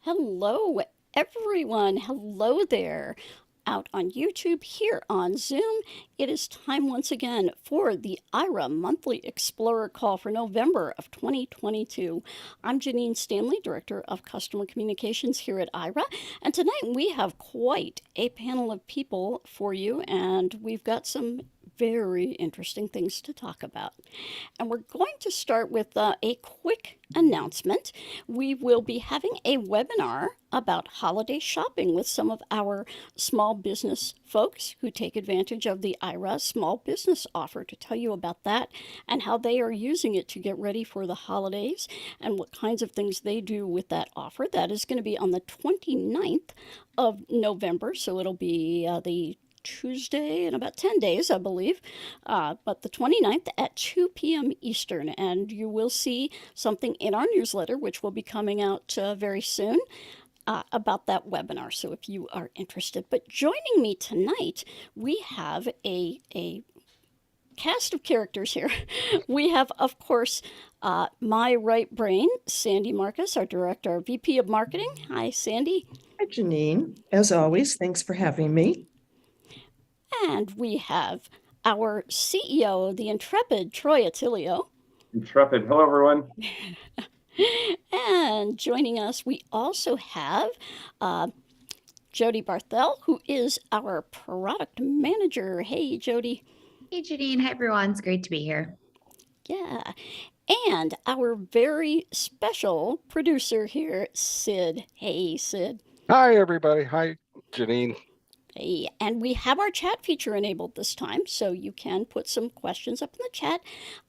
Hello, everyone. Hello there. Out on YouTube, here on Zoom, it is time once again for the Aira Monthly Explorer Call for November of 2022. I'm Janine Stanley, Director of Customer Communications here at Aira, and tonight we have quite a panel of people for you, and we've got some very interesting things to talk about. And we're going to start with a quick announcement. We will be having a webinar about holiday shopping with some of our small business folks who take advantage of the IRA small business offer to tell you about that and how they are using it to get ready for the holidays and what kinds of things they do with that offer. That is going to be on the 29th of November, so it'll be the Tuesday in about 10 days, I believe, but the 29th at 2 p.m. Eastern. And you will see something in our newsletter, which will be coming out very soon. About that webinar, so if you are interested. But joining me tonight, we have a cast of characters here. We have, of course, my right brain, Sandy Marcus, our director, our VP of Marketing. Hi, Sandy. Hi, Janine. As always, thanks for having me. And we have our CEO, the intrepid Troy Attilio. Intrepid. Hello, everyone. And joining us, we also have Jody Barthel, who is our product manager. Hey, Jody. Hey, Janine. Hi, everyone. It's great to be here. Yeah. And our very special producer here, Sid. Hey, Sid. Hi, everybody. Hi, Janine. Hey, and we have our chat feature enabled this time, so you can put some questions up in the chat.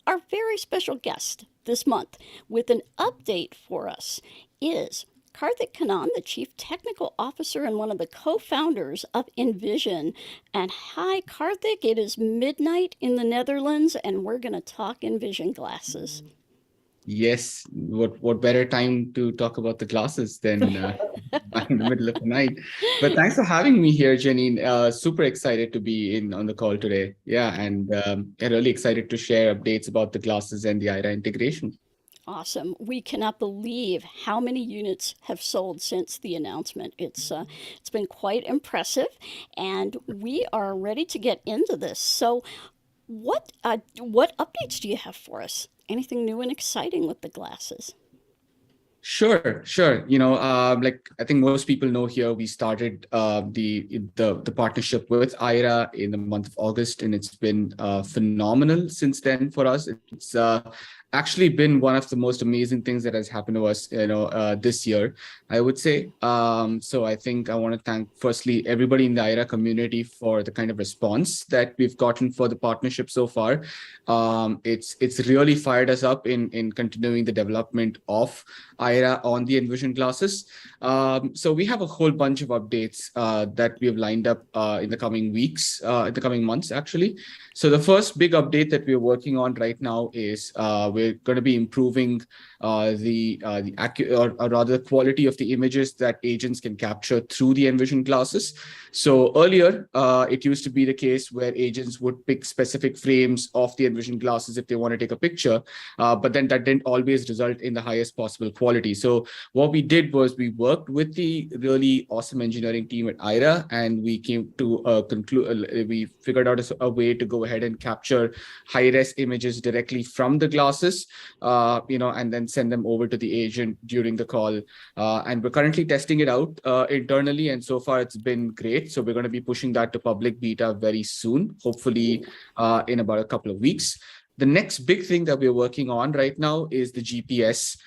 Our very special guest this month with an update for us is Karthik Kannan, the Chief Technical Officer and one of the co-founders of Envision. And hi, Karthik, it is midnight in the Netherlands, and we're going to talk Envision glasses. Yes, what better time to talk about the glasses than in the middle of the night. But thanks for having me here, Janine. Super excited to be on the call today. Yeah, and really excited to share updates about the glasses and the Aira integration. Awesome. We cannot believe how many units have sold since the announcement. It's been quite impressive, and we are ready to get into this. So what updates do you have for us? Anything new and exciting with the glasses? Sure. Like I think most people know here, we started the partnership with Aira in the month of August, and it's been phenomenal since then for us. It's actually been one of the most amazing things that has happened to us, this year, I would say. So I think I want to thank firstly everybody in the Aira community for the kind of response that we've gotten for the partnership so far. It's really fired us up in continuing the development of Aira on the Envision glasses. So we have a whole bunch of updates that we have lined up in the coming weeks, in the coming months, actually. So the first big update that we're working on right now is we're going to be improving the quality of the images that agents can capture through the Envision glasses. So earlier, it used to be the case where agents would pick specific frames of the Envision glasses if they want to take a picture, but then that didn't always result in the highest possible quality. So what we did was we worked with the really awesome engineering team at Aira, and we came to we figured out a way to go ahead and capture high-res images directly from the glasses, and then send them over to the agent during the call. And we're currently testing it out internally, and so far it's been great. So we're going to be pushing that to public beta very soon, hopefully in about a couple of weeks. The next big thing that we're working on right now is the GPS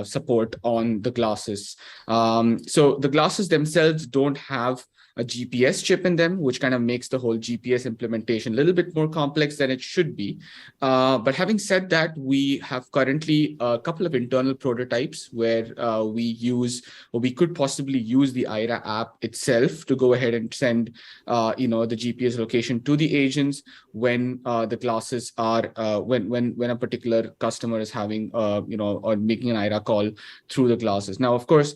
support on the glasses. So the glasses themselves don't have a GPS chip in them, which kind of makes the whole GPS implementation a little bit more complex than it should be. But having said that, we have currently a couple of internal prototypes where we could possibly use the Aira app itself to go ahead and send, the GPS location to the agents when the glasses are, when a particular customer is having, or making an Aira call through the glasses. Now, of course,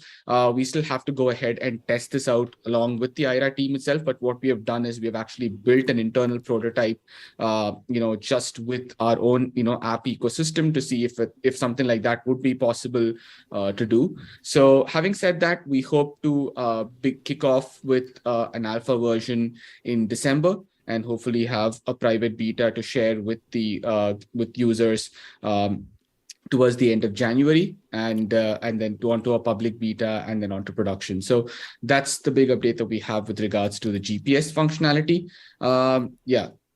we still have to go ahead and test this out along with the Aira team itself. But what we have done is we have actually built an internal prototype, just with our own, app ecosystem to see if something like that would be possible to do. So having said that, we hope to kick off with an alpha version in December, and hopefully have a private beta to share with with users towards the end of January, and then onto a public beta, and then onto production. So that's the big update that we have with regards to the GPS functionality.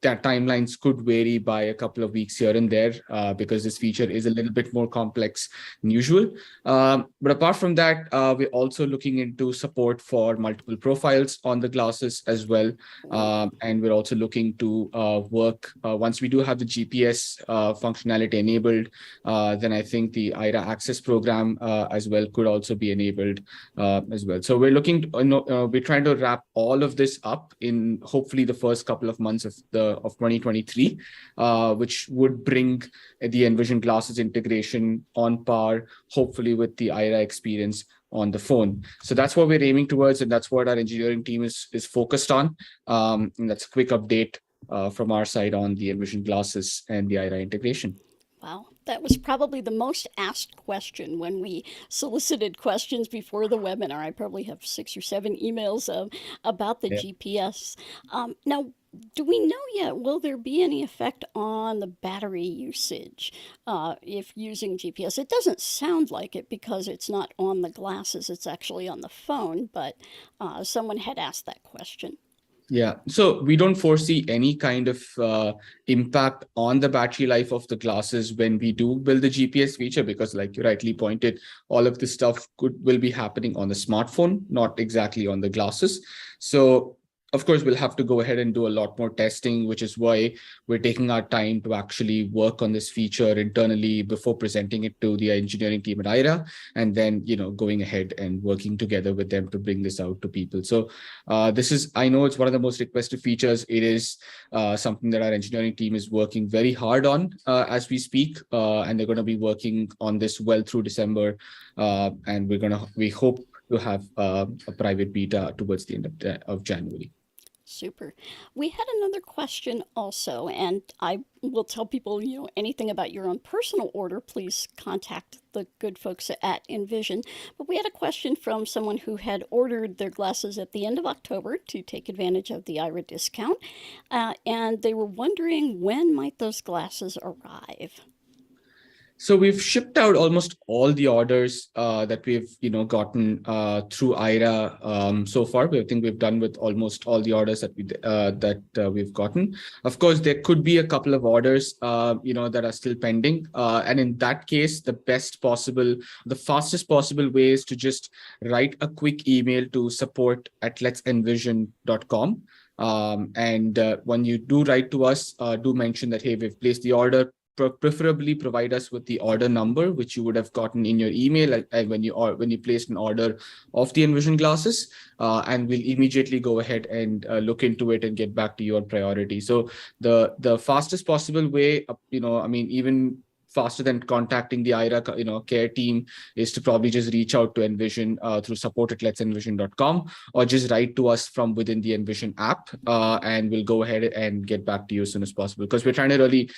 That timelines could vary by a couple of weeks here and there, because this feature is a little bit more complex than usual. But apart from that, we're also looking into support for multiple profiles on the glasses as well. And we're also looking to work, once we do have the GPS functionality enabled, then I think the Aira Access program as well could also be enabled as well. So we're looking, we're trying to wrap all of this up in hopefully the first couple of months of 2023, which would bring the Envision glasses integration on par, hopefully with the Aira experience on the phone. So that's what we're aiming towards, and that's what our engineering team is focused on. And that's a quick update from our side on the Envision glasses and the Aira integration. Wow, that was probably the most asked question when we solicited questions before the webinar. I probably have 6 or 7 emails about the GPS. Now, do we know yet, will there be any effect on the battery usage if using GPS? It doesn't sound like it because it's not on the glasses, it's actually on the phone, but someone had asked that question. Yeah, so we don't foresee any kind of impact on the battery life of the glasses when we do build the GPS feature, because like you rightly pointed, all of this stuff will be happening on the smartphone, not exactly on the glasses. So of course, we'll have to go ahead and do a lot more testing, which is why we're taking our time to actually work on this feature internally before presenting it to the engineering team at Aira, and then, going ahead and working together with them to bring this out to people. So this is, I know it's one of the most requested features. It is something that our engineering team is working very hard on as we speak, and they're going to be working on this well through December. And we hope to have a private beta towards the end of January. Super. We had another question also, and I will tell people, anything about your own personal order, please contact the good folks at Envision. But we had a question from someone who had ordered their glasses at the end of October to take advantage of the Aira discount, and they were wondering, when might those glasses arrive? So we've shipped out almost all the orders that we've gotten through Aira so far. I think we've done with almost all the orders that we've gotten. Of course, there could be a couple of orders that are still pending, and in that case, the fastest possible way is to just write a quick email to support@letsenvision.com. And when you do write to us, do mention that, hey, we've placed the order. Preferably provide us with the order number, which you would have gotten in your email when you placed an order of the Envision glasses, and we'll immediately go ahead and look into it and get back to you on priority. So the fastest possible way, even faster than contacting the Aira care team, is to probably just reach out to Envision through support@letsenvision.com, or just write to us from within the Envision app, and we'll go ahead and get back to you as soon as possible, because we're trying to really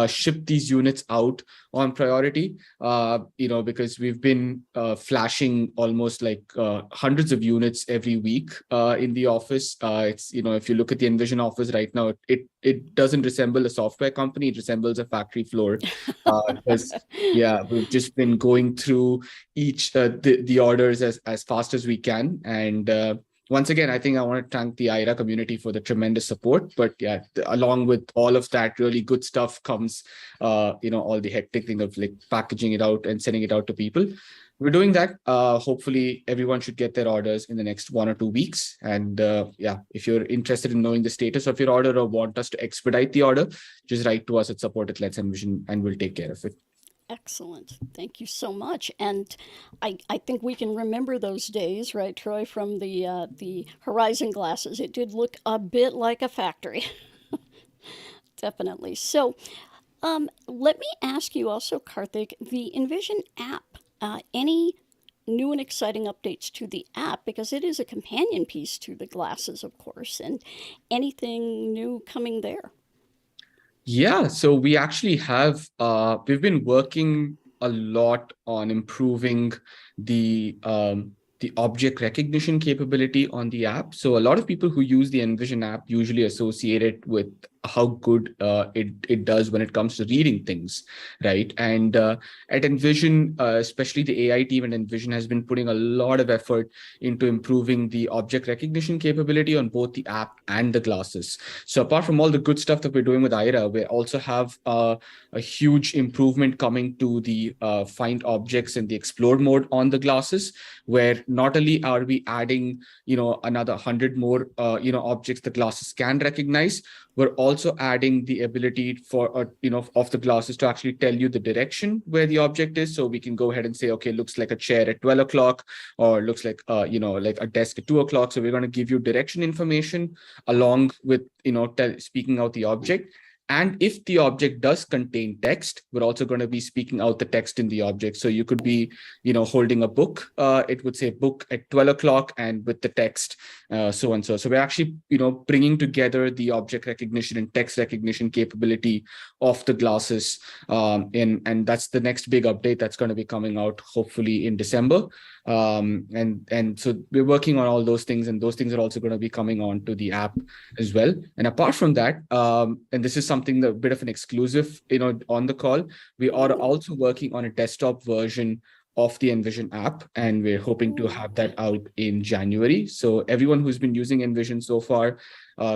ship these units out on priority, because we've been flashing almost like hundreds of units every week in the office. It's if you look at the Envision office right now, it doesn't resemble a software company, it resembles a factory floor. Because we've just been going through each the orders as fast as we can. And once again, I think I want to thank the Aira community for the tremendous support. But along with all of that really good stuff comes all the hectic thing of like packaging it out and sending it out to people. We're doing that. Hopefully everyone should get their orders in the next 1 or 2 weeks. And if you're interested in knowing the status of your order or want us to expedite the order, just write to us at support@letsenvision and we'll take care of it. Excellent. Thank you so much. And I think we can remember those days, right, Troy, from the Horizon glasses. It did look a bit like a factory. Definitely. So Let me ask you also, Karthik, the Envision app, any new and exciting updates to the app, because it is a companion piece to the glasses, of course, and anything new coming there? Yeah, so we actually have we've been working a lot on improving the object recognition capability on the app. So a lot of people who use the Envision app usually associate it with how good it does when it comes to reading things, right? And at Envision, especially the AI team at Envision has been putting a lot of effort into improving the object recognition capability on both the app and the glasses. So apart from all the good stuff that we're doing with Aira, we also have a huge improvement coming to the find objects and the explore mode on the glasses, where not only are we adding, another 100 more, objects the glasses can recognize, we're also adding the ability for, of the glasses to actually tell you the direction where the object is. So we can go ahead and say, okay, looks like a chair at 12 o'clock, or looks like, like a desk at 2 o'clock. So we're going to give you direction information along with, speaking out the object. And if the object does contain text, we're also going to be speaking out the text in the object. So you could be, holding a book. It would say book at 12 o'clock and with the text, so and so. So we're actually, bringing together the object recognition and text recognition capability of the glasses. And that's the next big update that's going to be coming out hopefully in December. And so we're working on all those things, and those things are also going to be coming on to the app as well. And apart from that, and this is something that a bit of an exclusive, on the call, we are also working on a desktop version of the Envision app, and we're hoping to have that out in January. So everyone who's been using Envision so far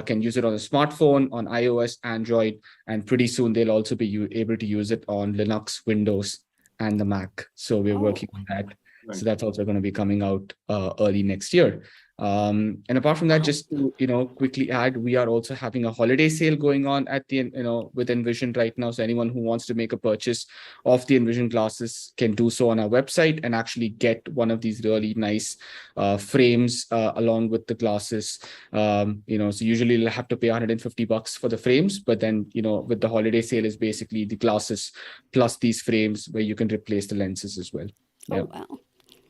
can use it on a smartphone, on iOS, Android, and pretty soon they'll also be able to use it on Linux, Windows, and the Mac. So we're working on that. Nice. So that's also going to be coming out early next year. And apart from that, just to quickly add, we are also having a holiday sale going on at the with Envision right now. So anyone who wants to make a purchase of the Envision glasses can do so on our website and actually get one of these really nice frames along with the glasses. So usually you'll have to pay $150 for the frames, but then with the holiday sale is basically the glasses plus these frames where you can replace the lenses as well. Oh, Yeah. wow.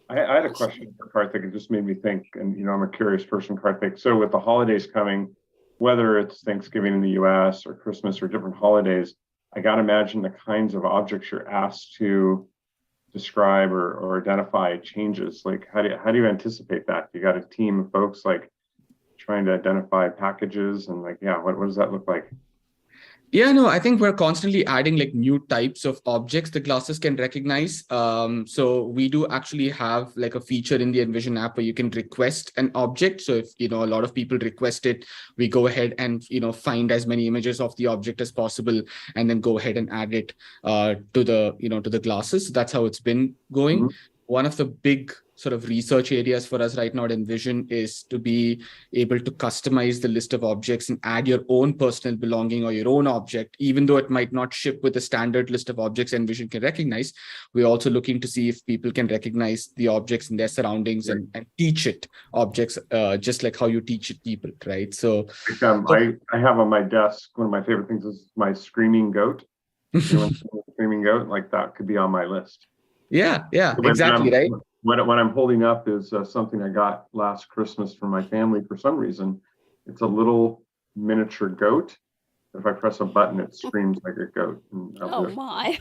I had a question for Karthik. It just made me think, and I'm a curious person, Karthik. So with the holidays coming, whether it's Thanksgiving in the US or Christmas or different holidays, I got to imagine the kinds of objects you're asked to describe or identify changes. Like how do you anticipate that? You got a team of folks like trying to identify packages and what does that look like? Yeah, no, I think we're constantly adding like new types of objects the glasses can recognize. So we do actually have like a feature in the Envision app where you can request an object. So if, a lot of people request it, we go ahead and, find as many images of the object as possible and then go ahead and add it to the glasses. So that's how it's been going. Mm-hmm. One of the big sort of research areas for us right now at Envision is to be able to customize the list of objects and add your own personal belonging or your own object, even though it might not ship with the standard list of objects Envision can recognize. We're also looking to see if people can recognize the objects in their surroundings and teach it objects, just like how you teach it people, right? So I have on my desk, one of my favorite things is my screaming goat. Screaming goat, like that could be on my list. Yeah, exactly, right? What I'm holding up is something I got last Christmas from my family for some reason. It's a little miniature goat. If I press a button, it screams like a goat. Oh my.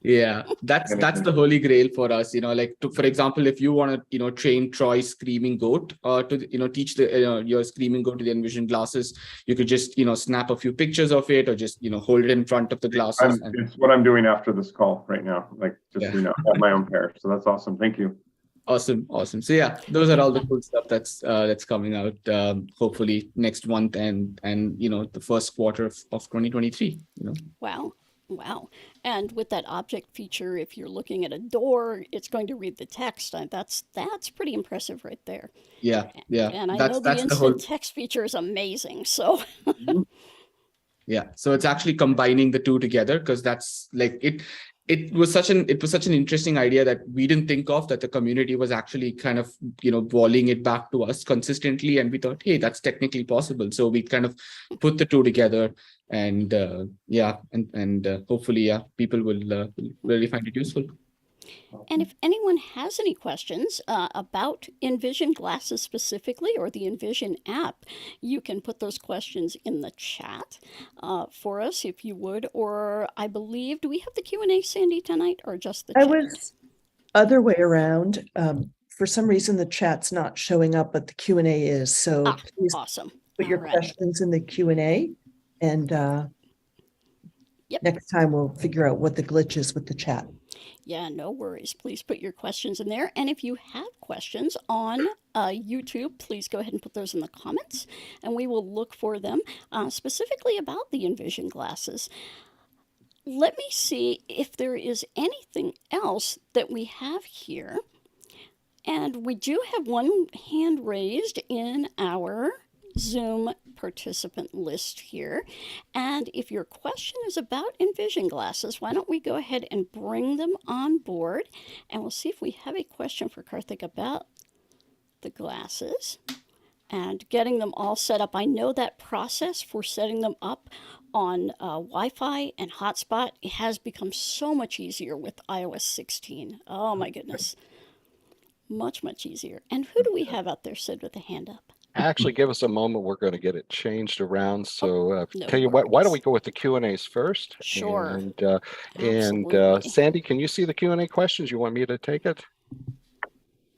Yeah, that's the holy grail for us, for example, if you want to train Troy's screaming goat to teach the your screaming goat to the Envision glasses, you could just snap a few pictures of it or just hold it in front of the glasses. It's what I'm doing after this call right now, I have my own pair. So that's awesome. Thank you. Awesome. So yeah, those are all the cool stuff that's coming out hopefully next month and the first quarter of 2023. Wow. And with that object feature, if you're looking at a door, it's going to read the text. That's pretty impressive right there. Yeah. And I know the instant text feature is amazing. So yeah. So it's actually combining the two together because that's like it. it was such an interesting idea that we didn't think of, that the community was actually kind of, volleying it back to us consistently. And we thought, hey, that's technically possible. So we kind of put the two together, and hopefully, people will really find it useful. And if anyone has any questions about Envision glasses specifically, or the Envision app, you can put those questions in the chat for us if you would. Or I believe, do we have the Q&A, Sandy, tonight, or just the I chat? was other way around. For some reason, the chat's not showing up, but the Q&A is. So please Awesome. put your All right. questions in the Q&A, and Yep. next time we'll figure out what the glitch is with the chat. Yeah, no worries. Please put your questions in there. And if you have questions on YouTube, please go ahead and put those in the comments, and we will look for them specifically about the Envision glasses. Let me see if there is anything else that we have here. And we do have one hand raised in our Zoom participant list here. And if your question is about Envision glasses, why don't we go ahead and bring them on board, and we'll see if we have a question for Karthik about the glasses and getting them all set up. I know that process for setting them up on Wi-Fi and hotspot, it has become so much easier with iOS 16. Oh my goodness. Much, much easier. And who do we have out there, Sid, with a hand up? Actually, give us a moment. We're going to get it changed around. So no tell you what, why don't we worries. go with the Q&As first? Sure. And Absolutely. Sandy, can you see the Q&A questions? You want me to take it?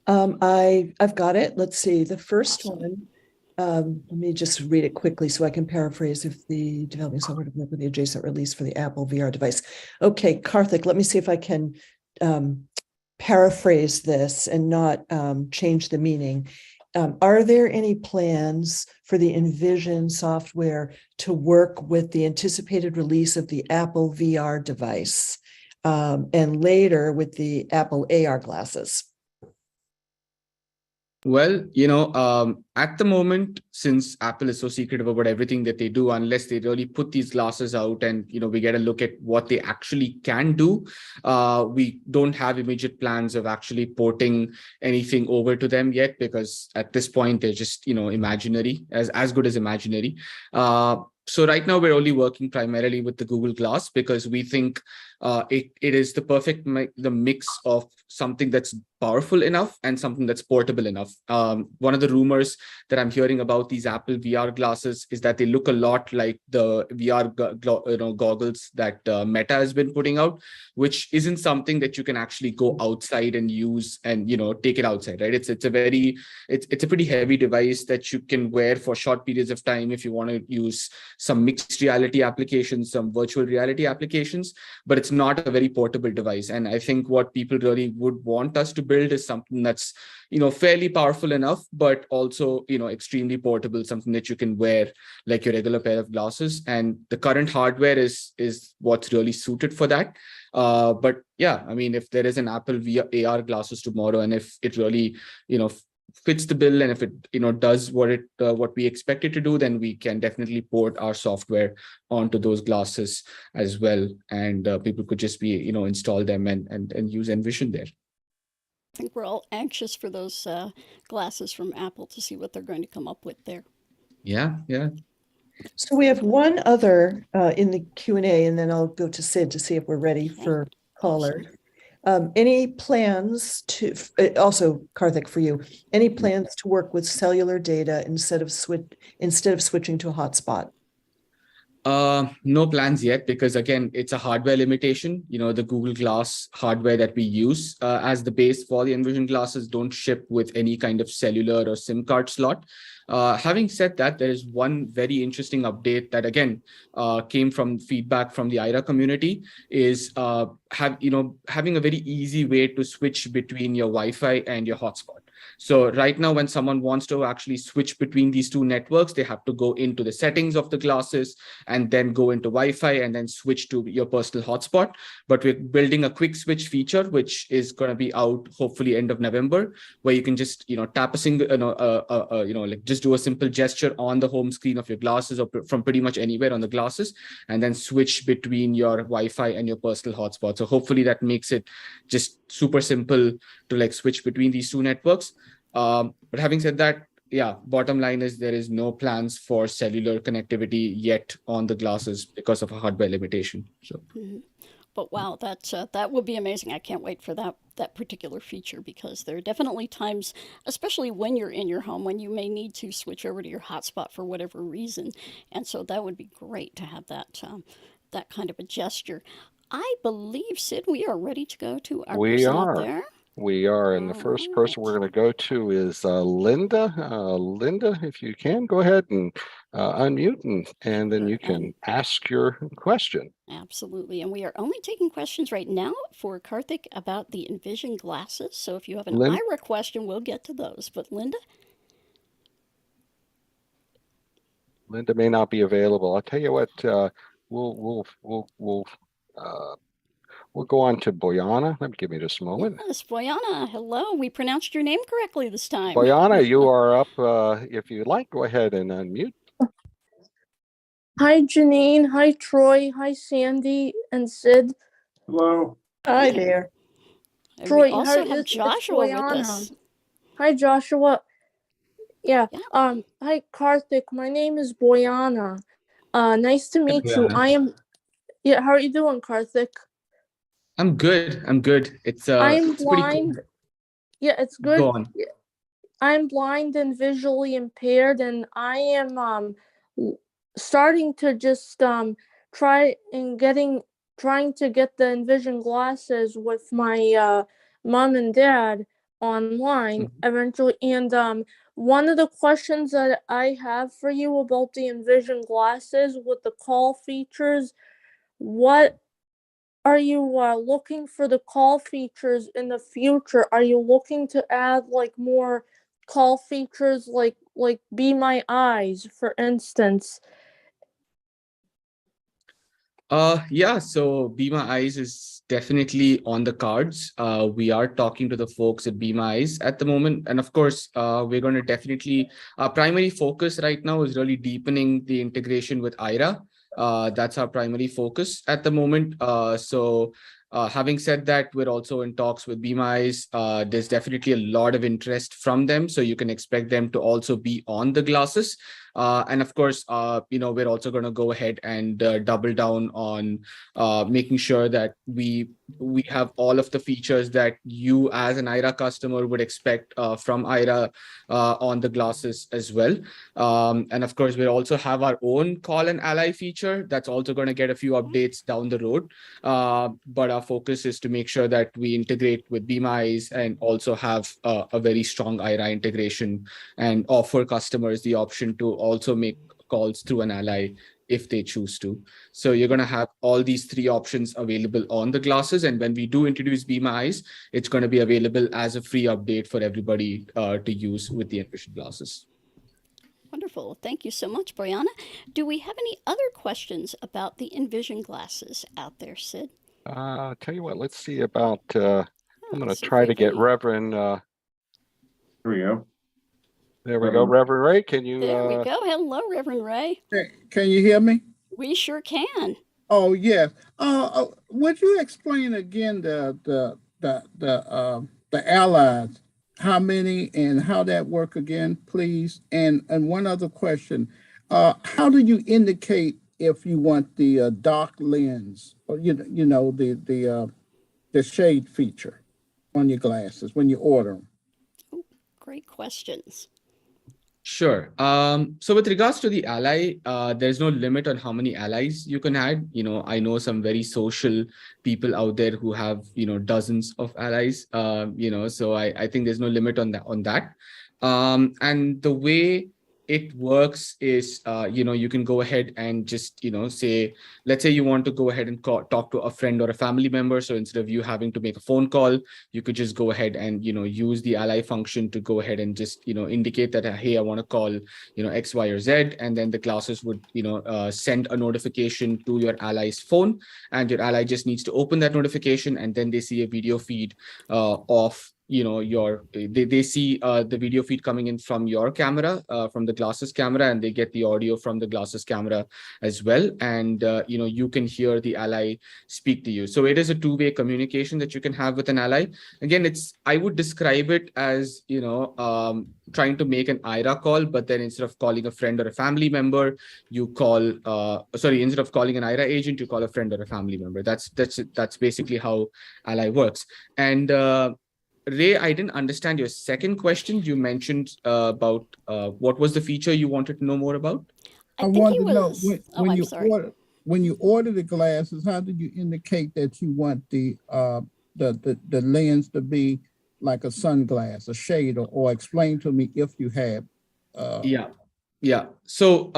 I've got it. Let's see. The first Awesome. one, let me just read it quickly so I can paraphrase. If the developing software to work with the adjacent release for the Apple VR device. Okay, Karthik, let me see if I can paraphrase this and not change the meaning. Are there any plans for the Envision software to work with the anticipated release of the Apple VR device and later with the Apple AR glasses? Well, at the moment, since Apple is so secretive about everything that they do, unless they really put these glasses out and, we get a look at what they actually can do, we don't have immediate plans of actually porting anything over to them yet, because at this point, they're just, imaginary, as good as imaginary. So right now, we're only working primarily with the Google Glass, because we think it is the perfect the mix of something that's powerful enough and something that's portable enough. One of the rumors that I'm hearing about these Apple VR glasses is that they look a lot like the VR goggles that Meta has been putting out, which isn't something that you can actually go outside and use and take it outside, right? It's a pretty heavy device that you can wear for short periods of time if you want to use some mixed reality applications, some virtual reality applications, but it's not a very portable device. And I think what people really would want us to build is something that's fairly powerful enough, but also extremely portable, something that you can wear like your regular pair of glasses. And the current hardware is what's really suited for that. But yeah, I mean, if there is an Apple VR AR glasses tomorrow, and if it really fits the bill, and if it does what we expect it to do, then we can definitely port our software onto those glasses as well, and people could just be install them and use Envision there. I think we're all anxious for those glasses from Apple to see what they're going to come up with there. Yeah. So we have one other in the Q&A, and then I'll go to Sid to see if we're ready for callers. Any plans to, also Karthik, for you, any plans to work with cellular data instead of switching to a hotspot? No plans yet, because again, it's a hardware limitation. The Google Glass hardware that we use as the base for the Envision glasses don't ship with any kind of cellular or SIM card slot. Having said that, there is one very interesting update that again came from feedback from the Aira community, is having a very easy way to switch between your Wi-Fi and your hotspot. So right now, when someone wants to actually switch between these two networks, they have to go into the settings of the glasses and then go into Wi-Fi and then switch to your personal hotspot. But we're building a quick switch feature, which is going to be out hopefully end of November, where you can just, tap a single, like just do a simple gesture on the home screen of your glasses or from pretty much anywhere on the glasses, and then switch between your Wi-Fi and your personal hotspot. So hopefully that makes it just super simple to like switch between these two networks. But having said that, yeah, bottom line is there is no plans for cellular connectivity yet on the glasses because of a hardware limitation. So. But wow, that would be amazing. I can't wait for that particular feature, because there are definitely times, especially when you're in your home, when you may need to switch over to your hotspot for whatever reason, and so that would be great to have that kind of a gesture. I believe, Sid, we are ready to go to our We person out are. there. We are. And the All first person we're right. going to go to is Linda. Linda, if you can, go ahead and unmute, and then Sure, you can ask your question. absolutely. And we are only taking questions right now for Karthik about the Envision glasses. So if you have an Lin Aira question, we'll get to those. But Linda? Linda may not be available. I'll tell you what, we'll go on to Boyana. Let me give me just a moment. Yes, Boyana, hello. We pronounced your name correctly this time. Boyana, you are up. If you'd like, go ahead and unmute. Hi, Janine. Hi, Troy. Hi, Sandy and Sid. Hello. Hi there. And Troy, we also have it's Joshua with Boyana. us. Hi, Joshua. Yeah. Yeah. Hi, Karthik. My name is Boyana. Nice to meet you. Boyana. Yeah. How are you doing, Karthik? I'm good. It's I'm it's pretty cool. blind. Yeah, it's good. Go on. I'm blind and visually impaired, and I am starting to just trying to get the Envision glasses with my mom and dad online eventually. And one of the questions that I have for you about the Envision glasses with the call features, what are you looking for the call features in the future? Are you looking to add like more call features like Be My Eyes, for instance? Yeah, so Be My Eyes is definitely on the cards. We are talking to the folks at Be My Eyes at the moment. And of course, we're going to definitely, our primary focus right now is really deepening the integration with Aira. That's our primary focus at the moment. Having said that, we're also in talks with Be My Eyes. There's definitely a lot of interest from them, so you can expect them to also be on the glasses. And of course, we're also going to go ahead and double down on making sure that we have all of the features that you as an Aira customer would expect from Aira on the glasses as well. And of course, we also have our own call and ally feature that's also going to get a few updates down the road. But our focus is to make sure that we integrate with Be My Eyes and also have a very strong Aira integration and offer customers the option to also make calls through an ally if they choose to. So you're going to have all these three options available on the glasses. And when we do introduce Be My Eyes, it's going to be available as a free update for everybody to use with the Envision glasses. Wonderful. Thank you so much, Boyana. Do we have any other questions about the Envision glasses out there, Sid? Tell you what, let's see about, I'm going to try to get Reverend. Here we go. There we go. Reverend Ray, can you? There we go. Hello, Reverend Ray. Can you hear me? We sure can. Oh yeah. Would you explain again the allies? How many and how that work again, please? And one other question. How do you indicate if you want the dark lens or the shade feature on your glasses when you order them? Oh, great questions. Sure. So with regards to the ally, there's no limit on how many allies you can add. I know some very social people out there who have, dozens of allies, so I think there's no limit on that. And the way it works is, you can go ahead and just, say, let's say you want to go ahead and talk to a friend or a family member. So instead of you having to make a phone call, you could just go ahead and, use the ally function to go ahead and just, indicate that, hey, I want to call, X, Y, or Z. And then the classes would, send a notification to your ally's phone, and your ally just needs to open that notification, and then they see a video feed of they see the video feed coming in from your camera, from the glasses camera, and they get the audio from the glasses camera as well. And you can hear the ally speak to you. So it is a two-way communication that you can have with an ally. Again, I would describe it as trying to make an Aira call, but then instead of calling a friend or a family member, you call instead of calling an Aira agent, you call a friend or a family member. That's basically how ally works. And Ray, I didn't understand your second question. You mentioned about what was the feature you wanted to know more about? I wanted to know when you order the glasses, how do you indicate that you want the lens to be like a sunglass, a shade, or explain to me if you have. Yeah. So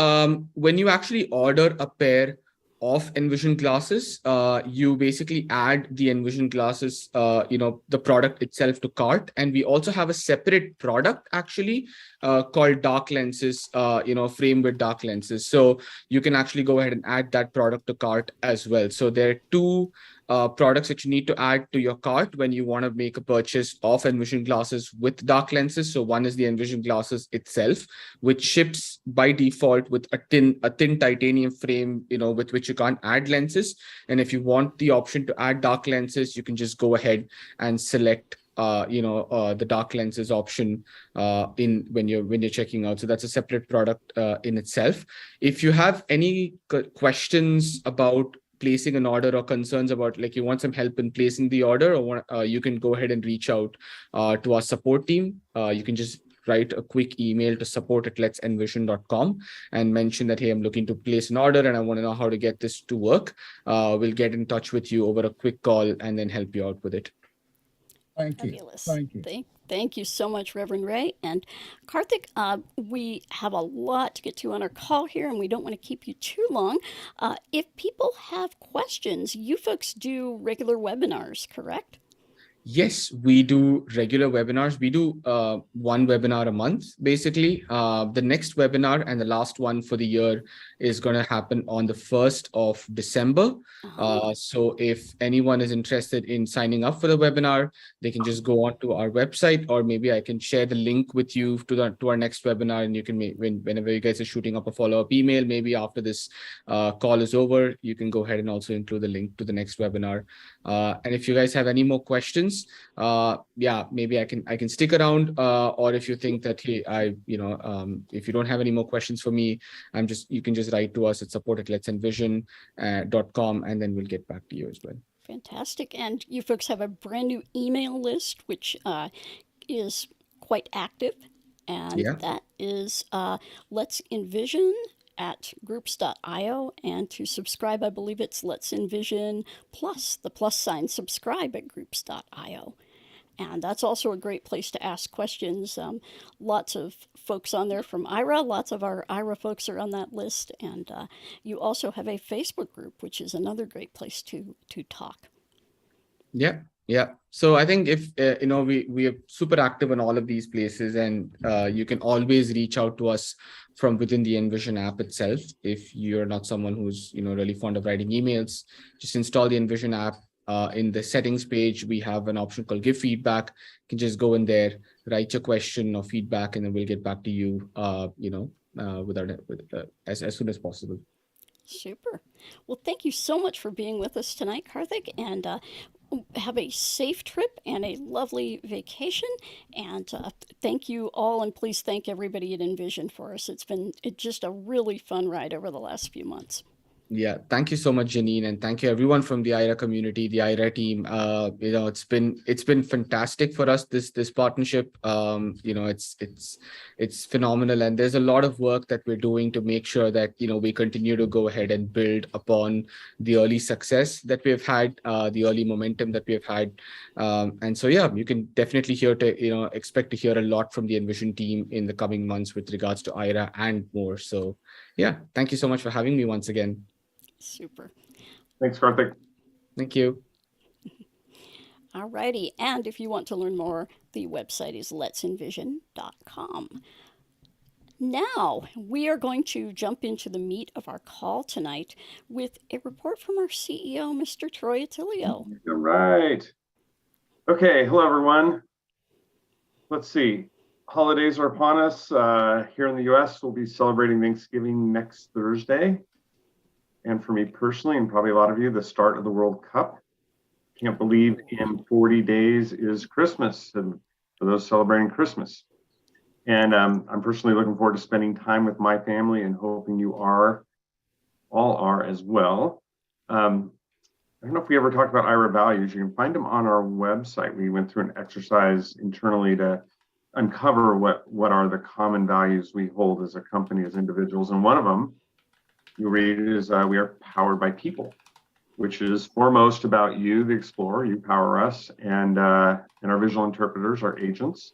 when you actually order a pair of Envision glasses, you basically add the Envision glasses, the product itself to cart. And we also have a separate product actually called dark lenses, framed with dark lenses. So you can actually go ahead and add that product to cart as well. So there are two products that you need to add to your cart when you want to make a purchase of Envision glasses with dark lenses. So one is the Envision glasses itself, which ships by default with a thin titanium frame, with which you can't add lenses. And if you want the option to add dark lenses, you can just go ahead and select the dark lenses option when you're checking out. So that's a separate product in itself. If you have any questions about placing an order or concerns about, like, you want some help in placing the order, or you can go ahead and reach out to our support team. You can just write a quick email to support@letsenvision.com and mention that, hey, I'm looking to place an order and I want to know how to get this to work. We'll get in touch with you over a quick call and then help you out with it. Thank you. Fabulous. Thank you. Thank you so much, Reverend Ray. And Karthik, we have a lot to get to on our call here, and we don't want to keep you too long. If people have questions, you folks do regular webinars, correct? Yes, we do regular webinars. We do one webinar a month, basically. The next webinar and the last one for the year is going to happen on the 1st of December. So if anyone is interested in signing up for the webinar, they can just go on to our website, or maybe I can share the link with you to our next webinar, and you can whenever you guys are shooting up a follow-up email, maybe after this call is over, you can go ahead and also include the link to the next webinar. And if you guys have any more questions, maybe I can stick around, or if you think that, hey, if you don't have any more questions for me, you can just write to us at support@letsenvision.com, and then we'll get back to you as well. Fantastic. And you folks have a brand new email list, which is quite active. And that is Let's Envision at groups.io, and to subscribe, I believe it's Let's Envision plus, the plus sign, subscribe at groups.io. And that's also a great place to ask questions. Lots of folks on there from Aira. Lots of our Aira folks are on that list. And you also have a Facebook group, which is another great place to talk. Yeah. So I think if, we are super active in all of these places, and you can always reach out to us from within the Envision app itself. If you're not someone who's, really fond of writing emails, just install the Envision app. In the settings page, we have an option called Give Feedback. You can just go in there, write your question or feedback, and then we'll get back to you, as soon as possible. Super. Well, thank you so much for being with us tonight, Karthik, and have a safe trip and a lovely vacation. And thank you all, and please thank everybody at Envision for us. It's been just a really fun ride over the last few months. Yeah, thank you so much, Janine, and thank you everyone from the Aira community, the Aira team. It's been fantastic for us, this partnership. It's phenomenal, and there's a lot of work that we're doing to make sure that we continue to go ahead and build upon the early success that we've had, the early momentum that we've had. And so yeah, you can definitely expect to hear a lot from the Envision team in the coming months with regards to Aira and more. So yeah, thank you so much for having me once again. Super. Thanks, Karthik. Thank you. Alrighty, and if you want to learn more, the website is let'senvision.com. Now, we are going to jump into the meat of our call tonight with a report from our CEO, Mr. Troy Attilio. All right. Okay, hello, everyone. Let's see. Holidays are upon us. Here in the US, we'll be celebrating Thanksgiving next Thursday. And for me personally, and probably a lot of you, the start of the World Cup. Can't believe in 40 days is Christmas, and for those celebrating Christmas. And I'm personally looking forward to spending time with my family, and hoping you all are as well. I don't know if we ever talked about Aira values. You can find them on our website. We went through an exercise internally to uncover what are the common values we hold as a company, as individuals. And one of them, you read, is we are powered by people, which is foremost about you, the explorer. You power us, and our visual interpreters, our agents.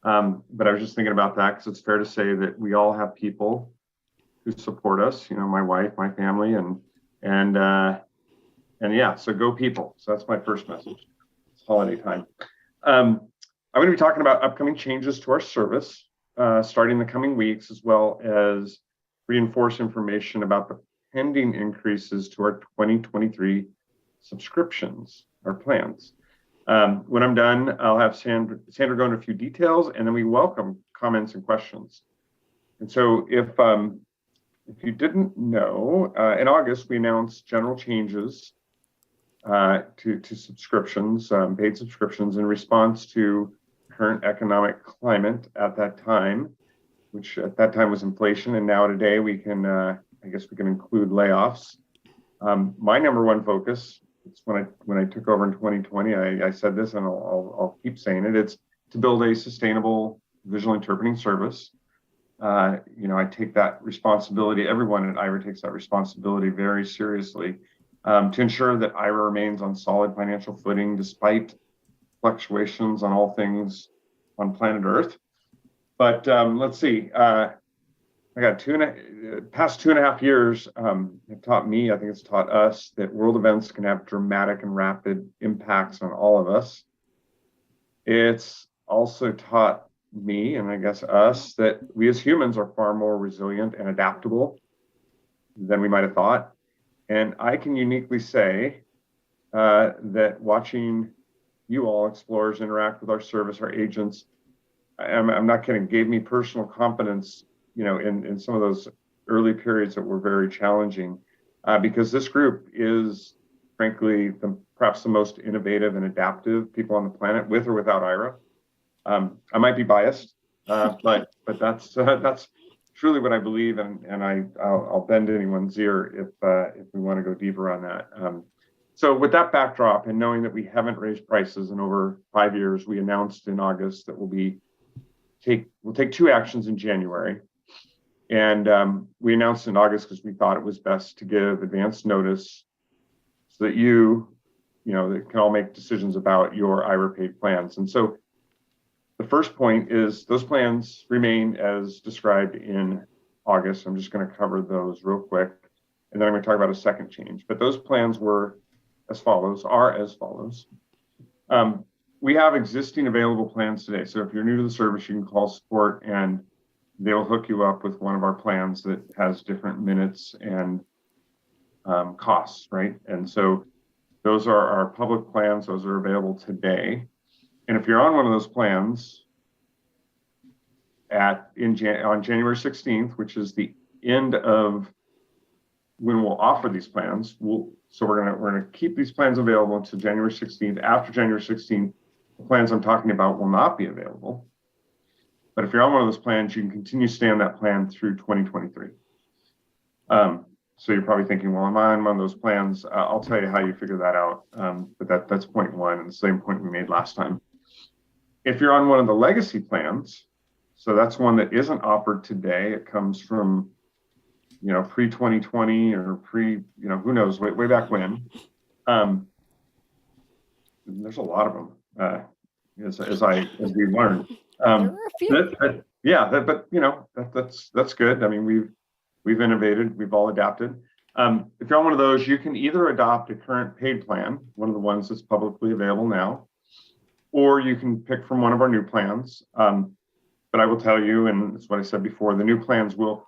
But I was just thinking about that because it's fair to say that we all have people who support us. My wife, my family, and yeah. So go people. So that's my first message. It's holiday time. I'm going to be talking about upcoming changes to our service starting the coming weeks, as well as reinforce information about the pending increases to our 2023 subscriptions, our plans. When I'm done, I'll have Sandra go into a few details, and then we welcome comments and questions. And so if you didn't know, in August, we announced general changes to subscriptions, paid subscriptions, in response to current economic climate at that time, which at that time was inflation, and now today we can, I guess we can include layoffs. My number one focus, it's when I took over in 2020, I said this, and I'll keep saying it. It's to build a sustainable visual interpreting service. I take that responsibility. Everyone at Aira takes that responsibility very seriously, to ensure that Aira remains on solid financial footing despite fluctuations on all things on planet Earth. But let's see. I got past 2.5 years have taught me, I think it's taught us, that world events can have dramatic and rapid impacts on all of us. It's also taught me, and I guess us, that we as humans are far more resilient and adaptable than we might have thought. And I can uniquely say that watching you all explorers interact with our service, our agents, I'm not kidding, gave me personal confidence, in some of those early periods that were very challenging, because this group is, frankly, perhaps the most innovative and adaptive people on the planet, with or without Aira. I might be biased, but that's truly what I believe, and I'll bend anyone's ear if we want to go deeper on that. So with that backdrop, and knowing that we haven't raised prices in over 5 years, we announced in August that we'll take 2 actions in January. And we announced in August because we thought it was best to give advance notice so that that can all make decisions about your Aira paid plans. And so the first point is those plans remain as described in August. I'm just going to cover those real quick, and then I'm going to talk about a second change. But those plans are as follows. We have existing available plans today. So if you're new to the service, you can call support, and they'll hook you up with one of our plans that has different minutes and costs, right? And so those are our public plans. Those are available today. And if you're on one of those plans on January 16th, which is the end of when we'll offer these plans, we're gonna keep these plans available until January 16th. After January 16th, the plans I'm talking about will not be available. But if you're on one of those plans, you can continue to stay on that plan through 2023. So you're probably thinking, well, am I on one of those plans? I'll tell you how you figure that out. But that's point one, and the same point we made last time. If you're on one of the legacy plans, so that's one that isn't offered today. It comes from, pre-2020 or who knows, way back when. There's a lot of them, as we learned. There are a few. That's good. I mean, we've innovated, we've all adapted. If you're on one of those, you can either adopt a current paid plan, one of the ones that's publicly available now, or you can pick from one of our new plans. But I will tell you, and that's what I said before, the new plans will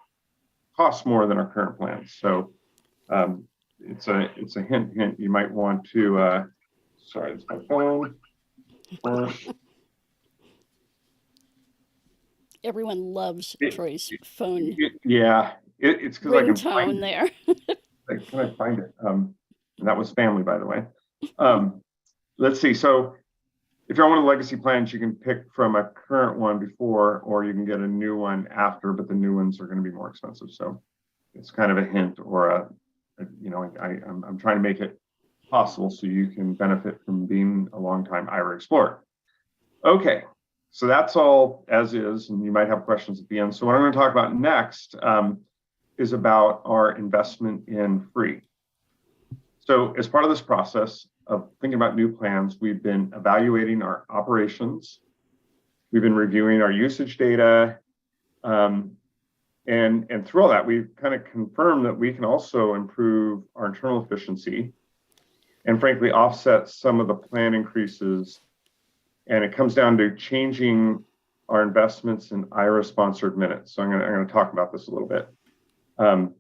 cost more than our current plans. So it's a hint. You might want to. Sorry, it's my phone. Everyone loves Troy's phone Yeah, it's because I can find ringtone there. Can I find it? And that was family, by the way. Let's see. So if you're on one of the legacy plans, you can pick from a current one before, or you can get a new one after, but the new ones are going to be more expensive. So it's kind of a hint, or I'm trying to make it possible so you can benefit from being a longtime Aira Explorer. Okay, so that's all as is, and you might have questions at the end. So what I'm going to talk about next is about our investment in free. So as part of this process of thinking about new plans, we've been evaluating our operations. We've been reviewing our usage data. And through all that, we've kind of confirmed that we can also improve our internal efficiency and frankly offset some of the plan increases. And it comes down to changing our investments in Aira sponsored minutes. So I'm going to talk about this a little bit. I'm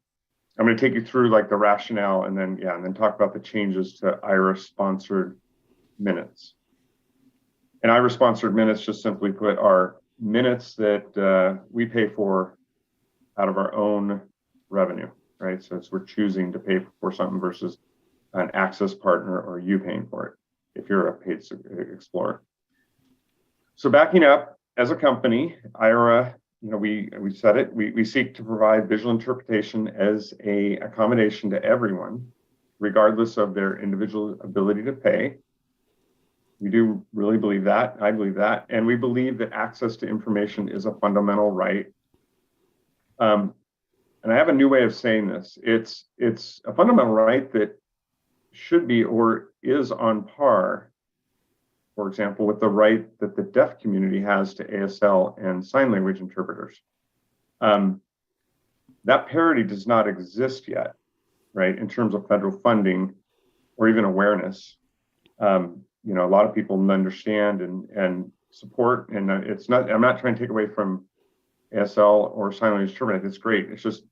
going to take you through like the rationale and then talk about the changes to Aira sponsored minutes. And Aira sponsored minutes, just simply put, are minutes that we pay for out of our own revenue, right? So we're choosing to pay for something versus an access partner or you paying for it if you're a paid explorer. So backing up, as a company, Aira, we said it, we seek to provide visual interpretation as a accommodation to everyone, regardless of their individual ability to pay. We do really believe that. I believe that. And we believe that access to information is a fundamental right. And I have a new way of saying this. It's a fundamental right that should be or is on par, for example, with the right that the deaf community has to ASL and sign language interpreters. That parity does not exist yet, right, in terms of federal funding or even awareness. A lot of people understand and support, and it's not, I'm not trying to take away from ASL or sign language interpreting. It's great. It's just,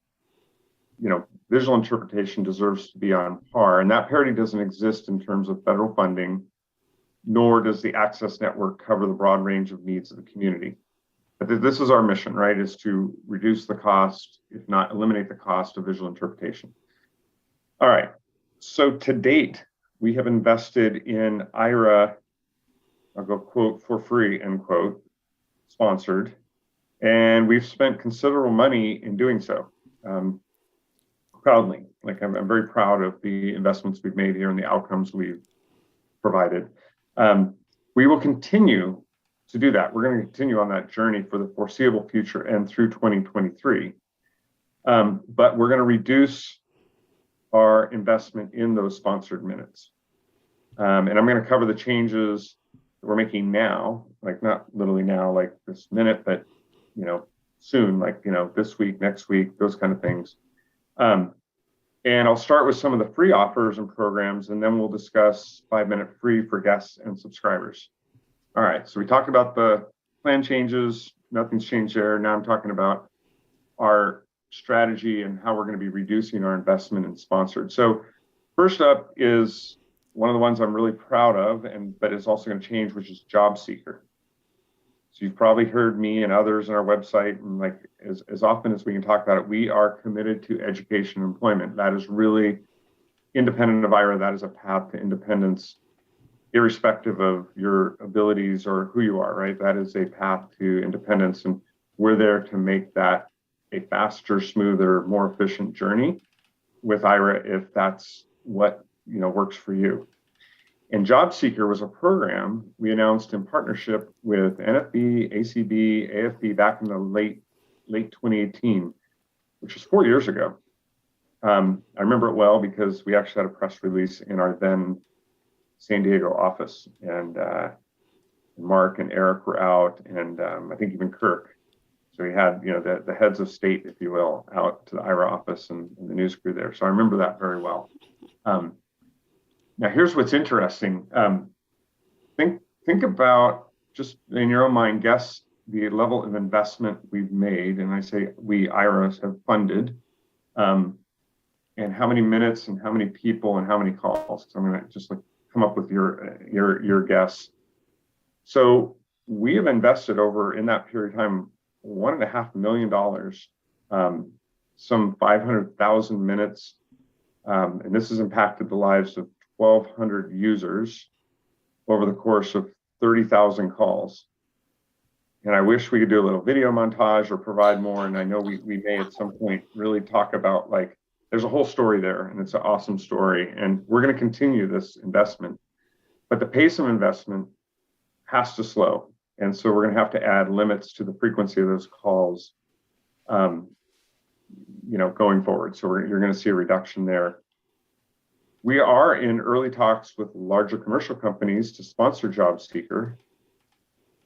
visual interpretation deserves to be on par, and that parity doesn't exist in terms of federal funding, nor does the Access Network cover the broad range of needs of the community. But this is our mission, right, is to reduce the cost, if not eliminate the cost of visual interpretation. All right, so to date, we have invested in Aira, I'll go quote, for free, end quote, sponsored, and we've spent considerable money in doing so. Proudly, like I'm very proud of the investments we've made here and the outcomes we've provided. We will continue to do that. We're going to continue on that journey for the foreseeable future and through 2023. But we're going to reduce our investment in those sponsored minutes. And I'm going to cover the changes that we're making now, like not literally now, like this minute, but soon, like this week, next week, those kind of things. And I'll start with some of the free offers and programs, and then we'll discuss 5-minute free for guests and subscribers. All right, so we talked about the plan changes, nothing's changed there. Now I'm talking about our strategy and how we're going to be reducing our investment in sponsored. So first up is one of the ones I'm really proud of, but it's also going to change, which is Job Seeker. So you've probably heard me and others on our website, and like as often as we can talk about it, we are committed to education and employment. That is really independent of Aira. That is a path to independence, irrespective of your abilities or who you are, right? That is a path to independence, and we're there to make that a faster, smoother, more efficient journey. with Aira if that's what works for you. And Job Seeker was a program we announced in partnership with NFB, ACB, AFB back in the late 2018, which was 4 years ago. I remember it well because we actually had a press release in our then San Diego office, and Mark and Eric were out, and I think even Kirk. So we had the heads of state, if you will, out to the Aira office and the news crew there. So I remember that very well. Now here's what's interesting. Think about, just in your own mind, guess the level of investment we've made, and I say we, Aira, have funded, and how many minutes and how many people and how many calls. So I'm going to just come up with your guess. So we have invested over, in that period of time, $1.5 million, some 500,000 minutes, and this has impacted the lives of 1,200 users over the course of 30,000 calls. And I wish we could do a little video montage or provide more. And I know we may at some point really talk about, there's a whole story there, and it's an awesome story. And we're going to continue this investment, but the pace of investment has to slow. And so we're going to have to add limits to the frequency of those calls, going forward. So you're going to see a reduction there. We are in early talks with larger commercial companies to sponsor Job Seeker.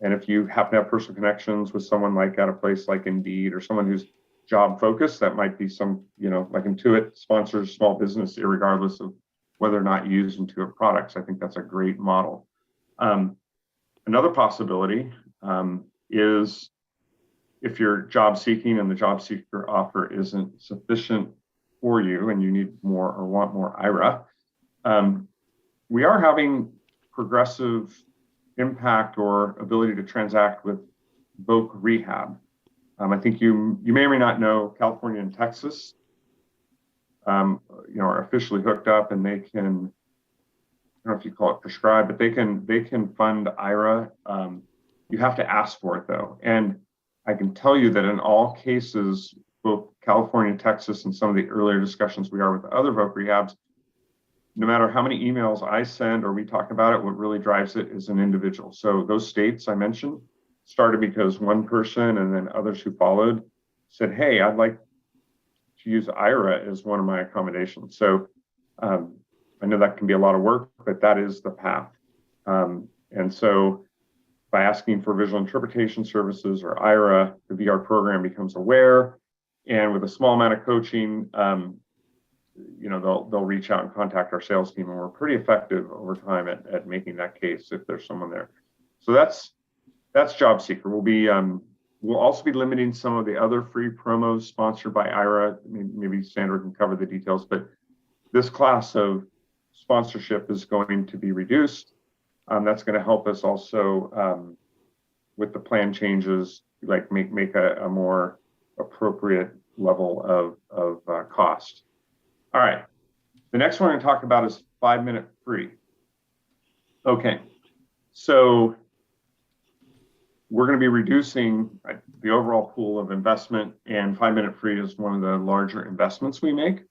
And if you happen to have personal connections with someone at a place like Indeed or someone who's job focused, that might be some, like Intuit sponsors small business, irregardless of whether or not you use Intuit products. I think that's a great model. Another possibility is if you're job seeking and the Job Seeker offer isn't sufficient for you and you need more or want more Aira, we are having progressive impact or ability to transact with Voc Rehab. I think you may or may not know, California and Texas, are officially hooked up, and they can, I don't know if you call it prescribe, but they can fund Aira. You have to ask for it though, and I can tell you that in all cases, both California, Texas, and some of the earlier discussions we are with other Voc Rehabs, no matter how many emails I send or we talk about it, what really drives it is an individual. So those states I mentioned started because one person and then others who followed said, hey, I'd like to use Aira as one of my accommodations. So I know that can be a lot of work, but that is the path. And so by asking for visual interpretation services or Aira, the VR program becomes aware. And with a small amount of coaching, they'll reach out and contact our sales team, and we're pretty effective over time at making that case if there's someone there. So that's Job Seeker. We'll also be limiting some of the other free promos sponsored by Aira. Maybe Sandra can cover the details, but this class of sponsorship is going to be reduced. That's going to help us also with the plan changes, make a more appropriate level of cost. All right. The next one I'm going to talk about is 5-minute free. Okay. So we're going to be reducing the overall pool of investment, and 5-minute free is one of the larger investments we make.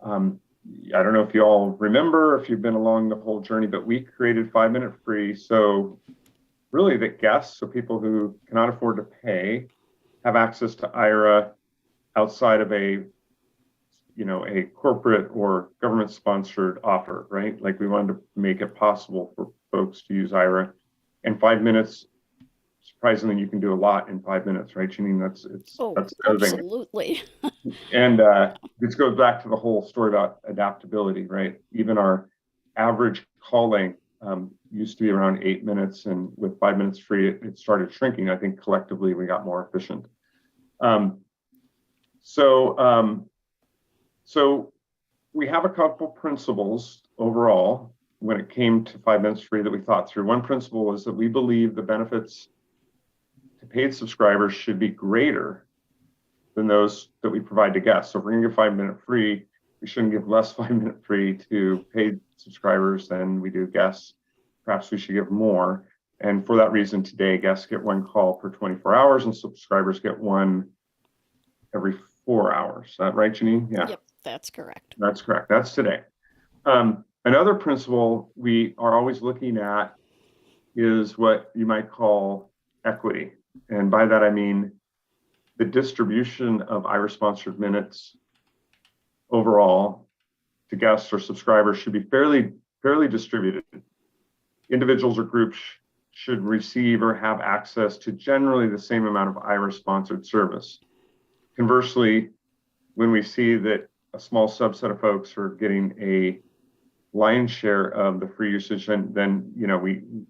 I don't know if you all remember, if you've been along the whole journey, but we created 5-minute free. So really the guests, so people who cannot afford to pay, have access to Aira outside of a corporate or government sponsored offer, right? Like we wanted to make it possible for folks to use Aira. And 5 minutes, surprisingly, you can do a lot in 5 minutes, right, Janine? That's the other thing. Absolutely. And this goes back to the whole story about adaptability, right? Even our average call length used to be around 8 minutes, and with 5 minutes free, it started shrinking. I think collectively we got more efficient. So we have a couple principles overall when it came to 5 minutes free that we thought through. One principle is that we believe the benefits to paid subscribers should be greater than those that we provide to guests. So if we're going to give 5-minute free, we shouldn't give less 5-minute free to paid subscribers than we do guests. Perhaps we should give more. And for that reason, today, guests get 1 call per 24 hours and subscribers get 1 every 4 hours. Is that right, Janine? Yeah. Yep. That's correct. That's correct. That's today. Another principle we are always looking at is what you might call equity. And by that, I mean the distribution of Aira-sponsored minutes overall to guests or subscribers should be fairly distributed. Individuals or groups should receive or have access to generally the same amount of Aira-sponsored service. Conversely, when we see that a small subset of folks are getting a lion's share of the free usage, then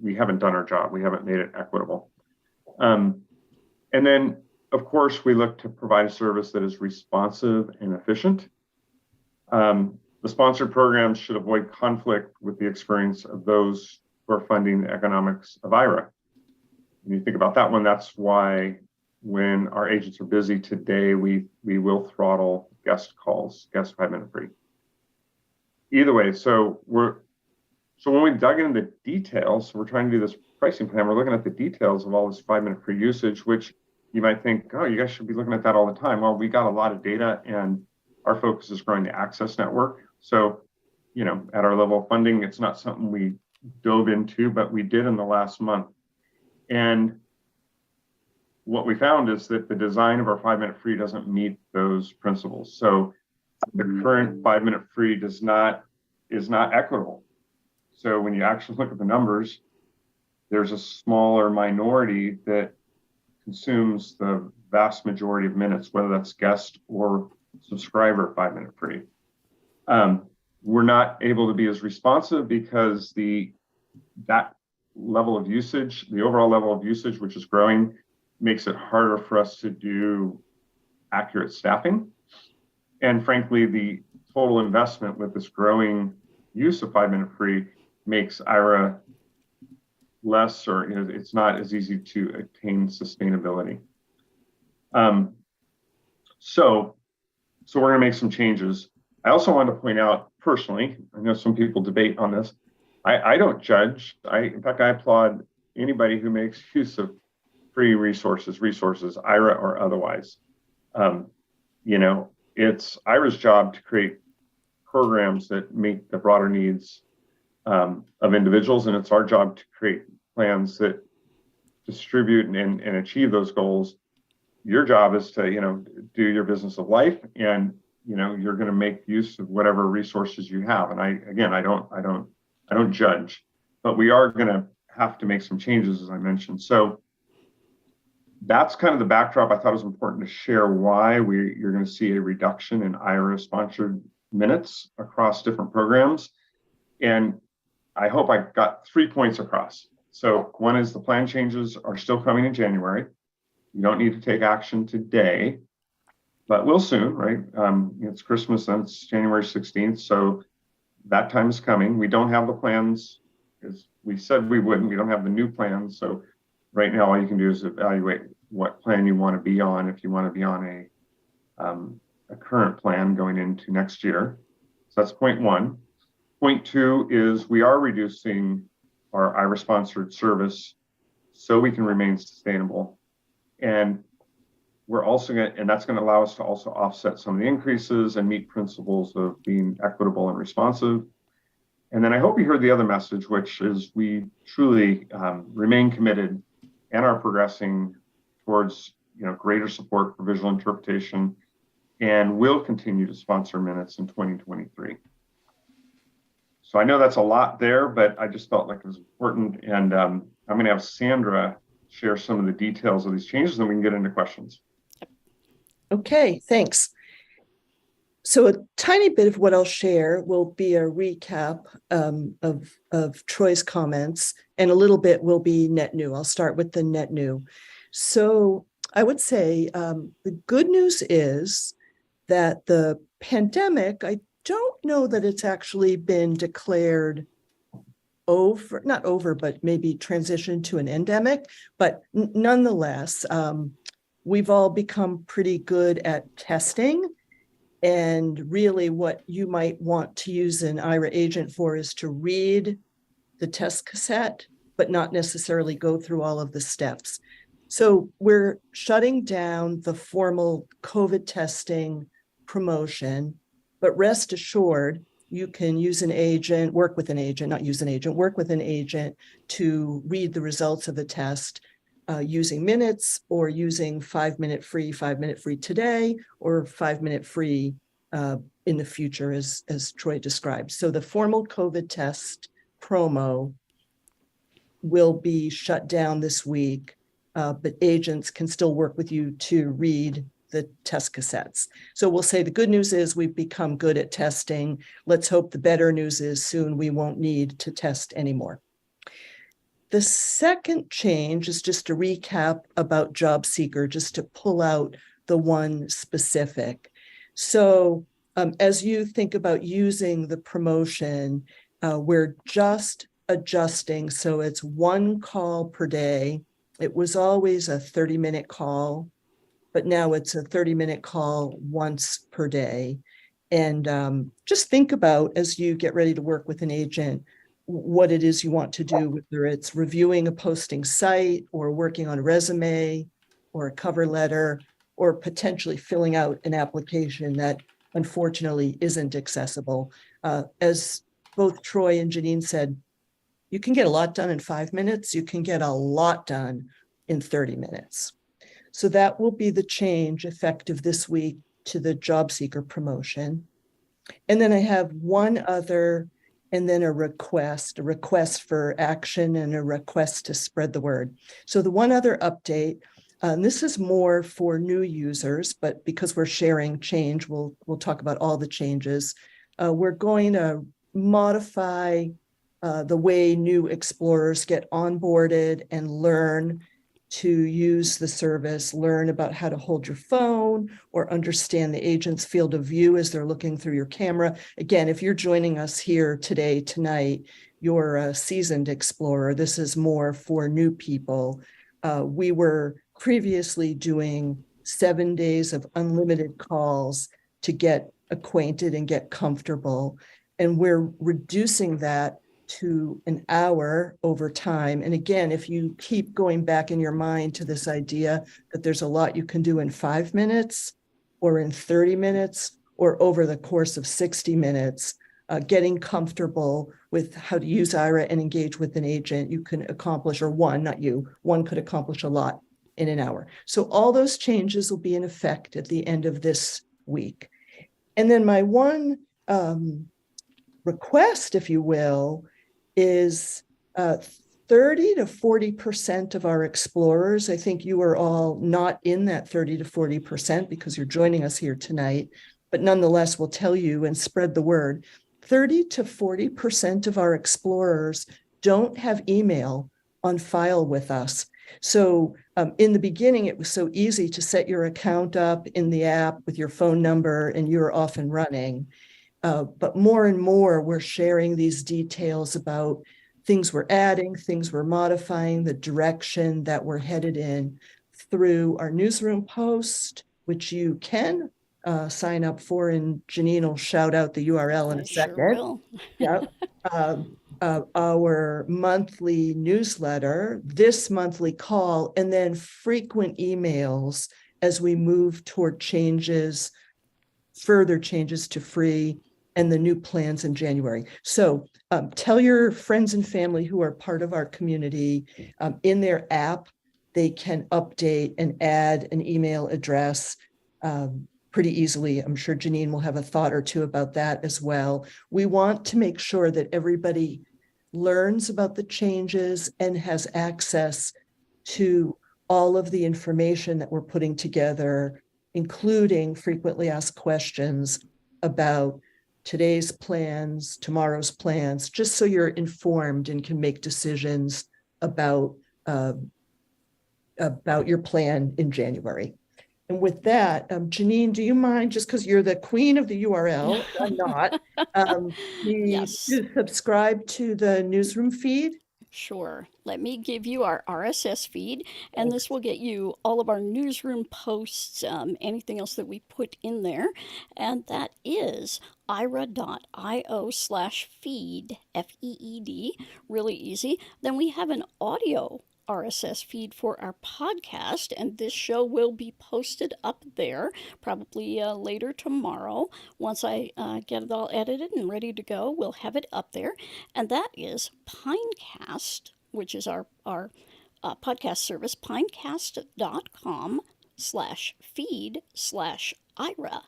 we haven't done our job. We haven't made it equitable. And then, of course, we look to provide a service that is responsive and efficient. The sponsored programs should avoid conflict with the experience of those who are funding the economics of Aira. When you think about that one, that's why when our agents are busy today, we will throttle guest calls, guest 5-minute free. Either way, so when we dug into the details, we're trying to do this pricing plan, we're looking at the details of all this 5-minute free usage, which you might think, oh, you guys should be looking at that all the time. Well, we got a lot of data, and our focus is growing the access network. So, at our level of funding, it's not something we dove into, but we did in the last month. And what we found is that the design of our 5-minute free doesn't meet those principles. So the current 5-minute free is not equitable. So when you actually look at the numbers, there's a smaller minority that consumes the vast majority of minutes, whether that's guest or subscriber 5-minute free. We're not able to be as responsive because that level of usage, the overall level of usage, which is growing, makes it harder for us to do accurate staffing. And frankly, the total investment with this growing use of 5-minute free makes Aira less, or it's not as easy to attain sustainability. So we're going to make some changes. I also want to point out personally, I know some people debate on this. I don't judge. In fact, I applaud anybody who makes use of free resources, Aira or otherwise. It's Aira's job to create programs that meet the broader needs of individuals, and it's our job to create plans that distribute and achieve those goals. Your job is to do your business of life, and you're going to make use of whatever resources you have. And I don't judge, but we are going to have to make some changes, as I mentioned. So that's kind of the backdrop. I thought it was important to share why you're going to see a reduction in Aira sponsored minutes across different programs. And I hope I got 3 points across. So one is the plan changes are still coming in January. You don't need to take action today, but we'll soon, right? It's Christmas, and it's January 16th. So that time is coming. We don't have the plans, as we said we wouldn't. We don't have the new plans. So right now, all you can do is evaluate what plan you want to be on, if you want to be on a current plan going into next year. So that's point one. Point two is we are reducing our Aira sponsored service so we can remain sustainable. And we're also and that's going to allow us to also offset some of the increases and meet principles of being equitable and responsive. And then I hope you heard the other message, which is we truly remain committed and are progressing towards greater support for visual interpretation, and will continue to sponsor minutes in 2023. So I know that's a lot there, but I just felt like it was important. And I'm going to have Sandra share some of the details of these changes, and we can get into questions. Okay, thanks. So a tiny bit of what I'll share will be a recap of Troy's comments, and a little bit will be net new. I'll start with the net new. So I would say the good news is that the pandemic, I don't know that it's actually been declared over, not over, but maybe transitioned to an endemic. But nonetheless, we've all become pretty good at testing. And really what you might want to use an Aira agent for is to read the test cassette, but not necessarily go through all of the steps. So we're shutting down the formal COVID testing promotion, But rest assured, you can use an agent, work with an agent, not use an agent, work with an agent to read the results of the test using minutes or using 5-minute free today, or 5-minute free in the future, as Troy described. So the formal COVID test promo will be shut down this week, but agents can still work with you to read the test cassettes. So we'll say the good news is we've become good at testing. Let's hope the better news is soon we won't need to test anymore. The second change is just a recap about Job Seeker, just to pull out the one specific. So as you think about using the promotion, we're just adjusting. So it's one call per day. It was always a 30-minute call, but now it's a 30-minute call once per day. And just think about, as you get ready to work with an agent, what it is you want to do, whether it's reviewing a posting site or working on a resume or a cover letter, or potentially filling out an application that unfortunately isn't accessible. As both Troy and Janine said, you can get a lot done in 5 minutes. You can get a lot done in 30 minutes. So that will be the change effective this week to the Job Seeker promotion. And then I have one other, and then a request for action and a request to spread the word. So the one other update, and this is more for new users, but because we're sharing change, we'll talk about all the changes. We're going to modify the way new explorers get onboarded and learn to use the service, learn about how to hold your phone or understand the agent's field of view as they're looking through your camera. Again, if you're joining us here tonight, you're a seasoned explorer. This is more for new people. We were previously doing 7 days of unlimited calls to get acquainted and get comfortable. And we're reducing that to an hour over time. And again, if you keep going back in your mind to this idea that there's a lot you can do in 5 minutes or in 30 minutes or over the course of 60 minutes, getting comfortable with how to use Aira and engage with an agent, you can accomplish, or one could accomplish a lot in an hour. So all those changes will be in effect at the end of this week. And then my one request, if you will, is 30 to 40% of our explorers. I think you are all not in that 30 to 40% because you're joining us here tonight, but nonetheless, we'll tell you and spread the word. 30 to 40% of our explorers don't have email on file with us. So in the beginning, it was so easy to set your account up in the app with your phone number and you're off and running. But more and more, we're sharing these details about things we're adding, things we're modifying, the direction that we're headed in through our newsroom post, which you can sign up for, and Janine will shout out the URL in a second. Sure will. Yeah. Our monthly newsletter, this monthly call, and then frequent emails as we move toward further changes to free and the new plans in January. So tell your friends and family who are part of our community in their app, they can update and add an email address pretty easily. I'm sure Janine will have a thought or two about that as well. We want to make sure that everybody learns about the changes and has access to all of the information that we're putting together, including frequently asked questions about today's plans, tomorrow's plans, just so you're informed and can make decisions about your plan in January. And with that, Janine, do you mind, just because you're the queen of the URL, I'm not, Yes. to subscribe to the newsroom feed? Sure. Let me give you our RSS feed, and this will get you all of our newsroom posts, anything else that we put in there. And that is ira.io/feed, FEED, really easy. Then we have an audio RSS feed for our podcast, and this show will be posted up there probably later tomorrow. Once I get it all edited and ready to go, we'll have it up there, and that is Pinecast, which is our podcast service, pinecast.com/feed/Aira.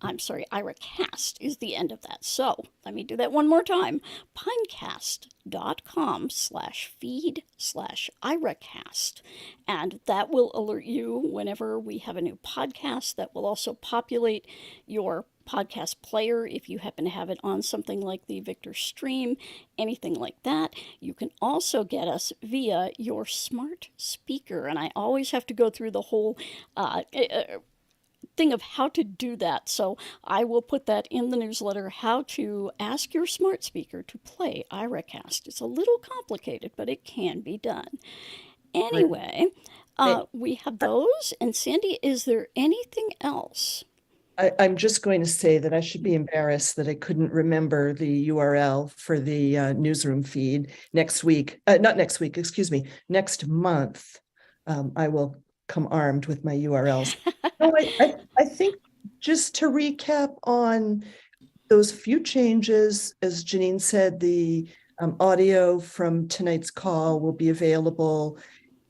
I'm sorry, IraCast is the end of that. So let me do that one more time. Pinecast.com/feed/IraCast. And that will alert you whenever we have a new podcast. That will also populate your podcast player if you happen to have it on something like the Victor Stream, anything like that. You can also get us via your smart speaker. And I always have to go through the whole thing of how to do that. So I will put that in the newsletter, how to ask your smart speaker to play IraCast. It's a little complicated, but it can be done. Anyway, we have those. And Sandy, is there anything else? I'm just going to say that I should be embarrassed that I couldn't remember the URL for the newsroom feed next week. Not next week, excuse me, next month. I will come armed with my URLs. No, I think just to recap on those few changes, as Janine said, the audio from tonight's call will be available,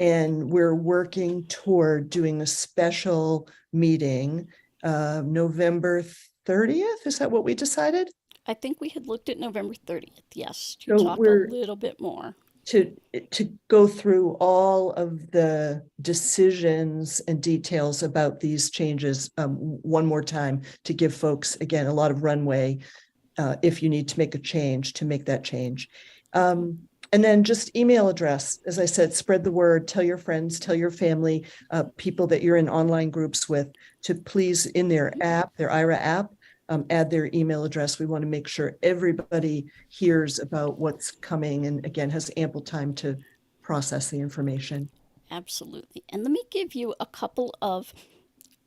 and we're working toward doing a special meeting November 30th. Is that what we decided? I think we had looked at November 30th, yes, to So talk a little bit more. To go through all of the decisions and details about these changes one more time, to give folks, again, a lot of runway if you need to make a change, to make that change. And then just email address, as I said, spread the word, tell your friends, tell your family, people that you're in online groups with, to please, in their app, their Aira app, add their email address. We want to make sure everybody hears about what's coming and, again, has ample time to process the information. Absolutely. And let me give you a couple of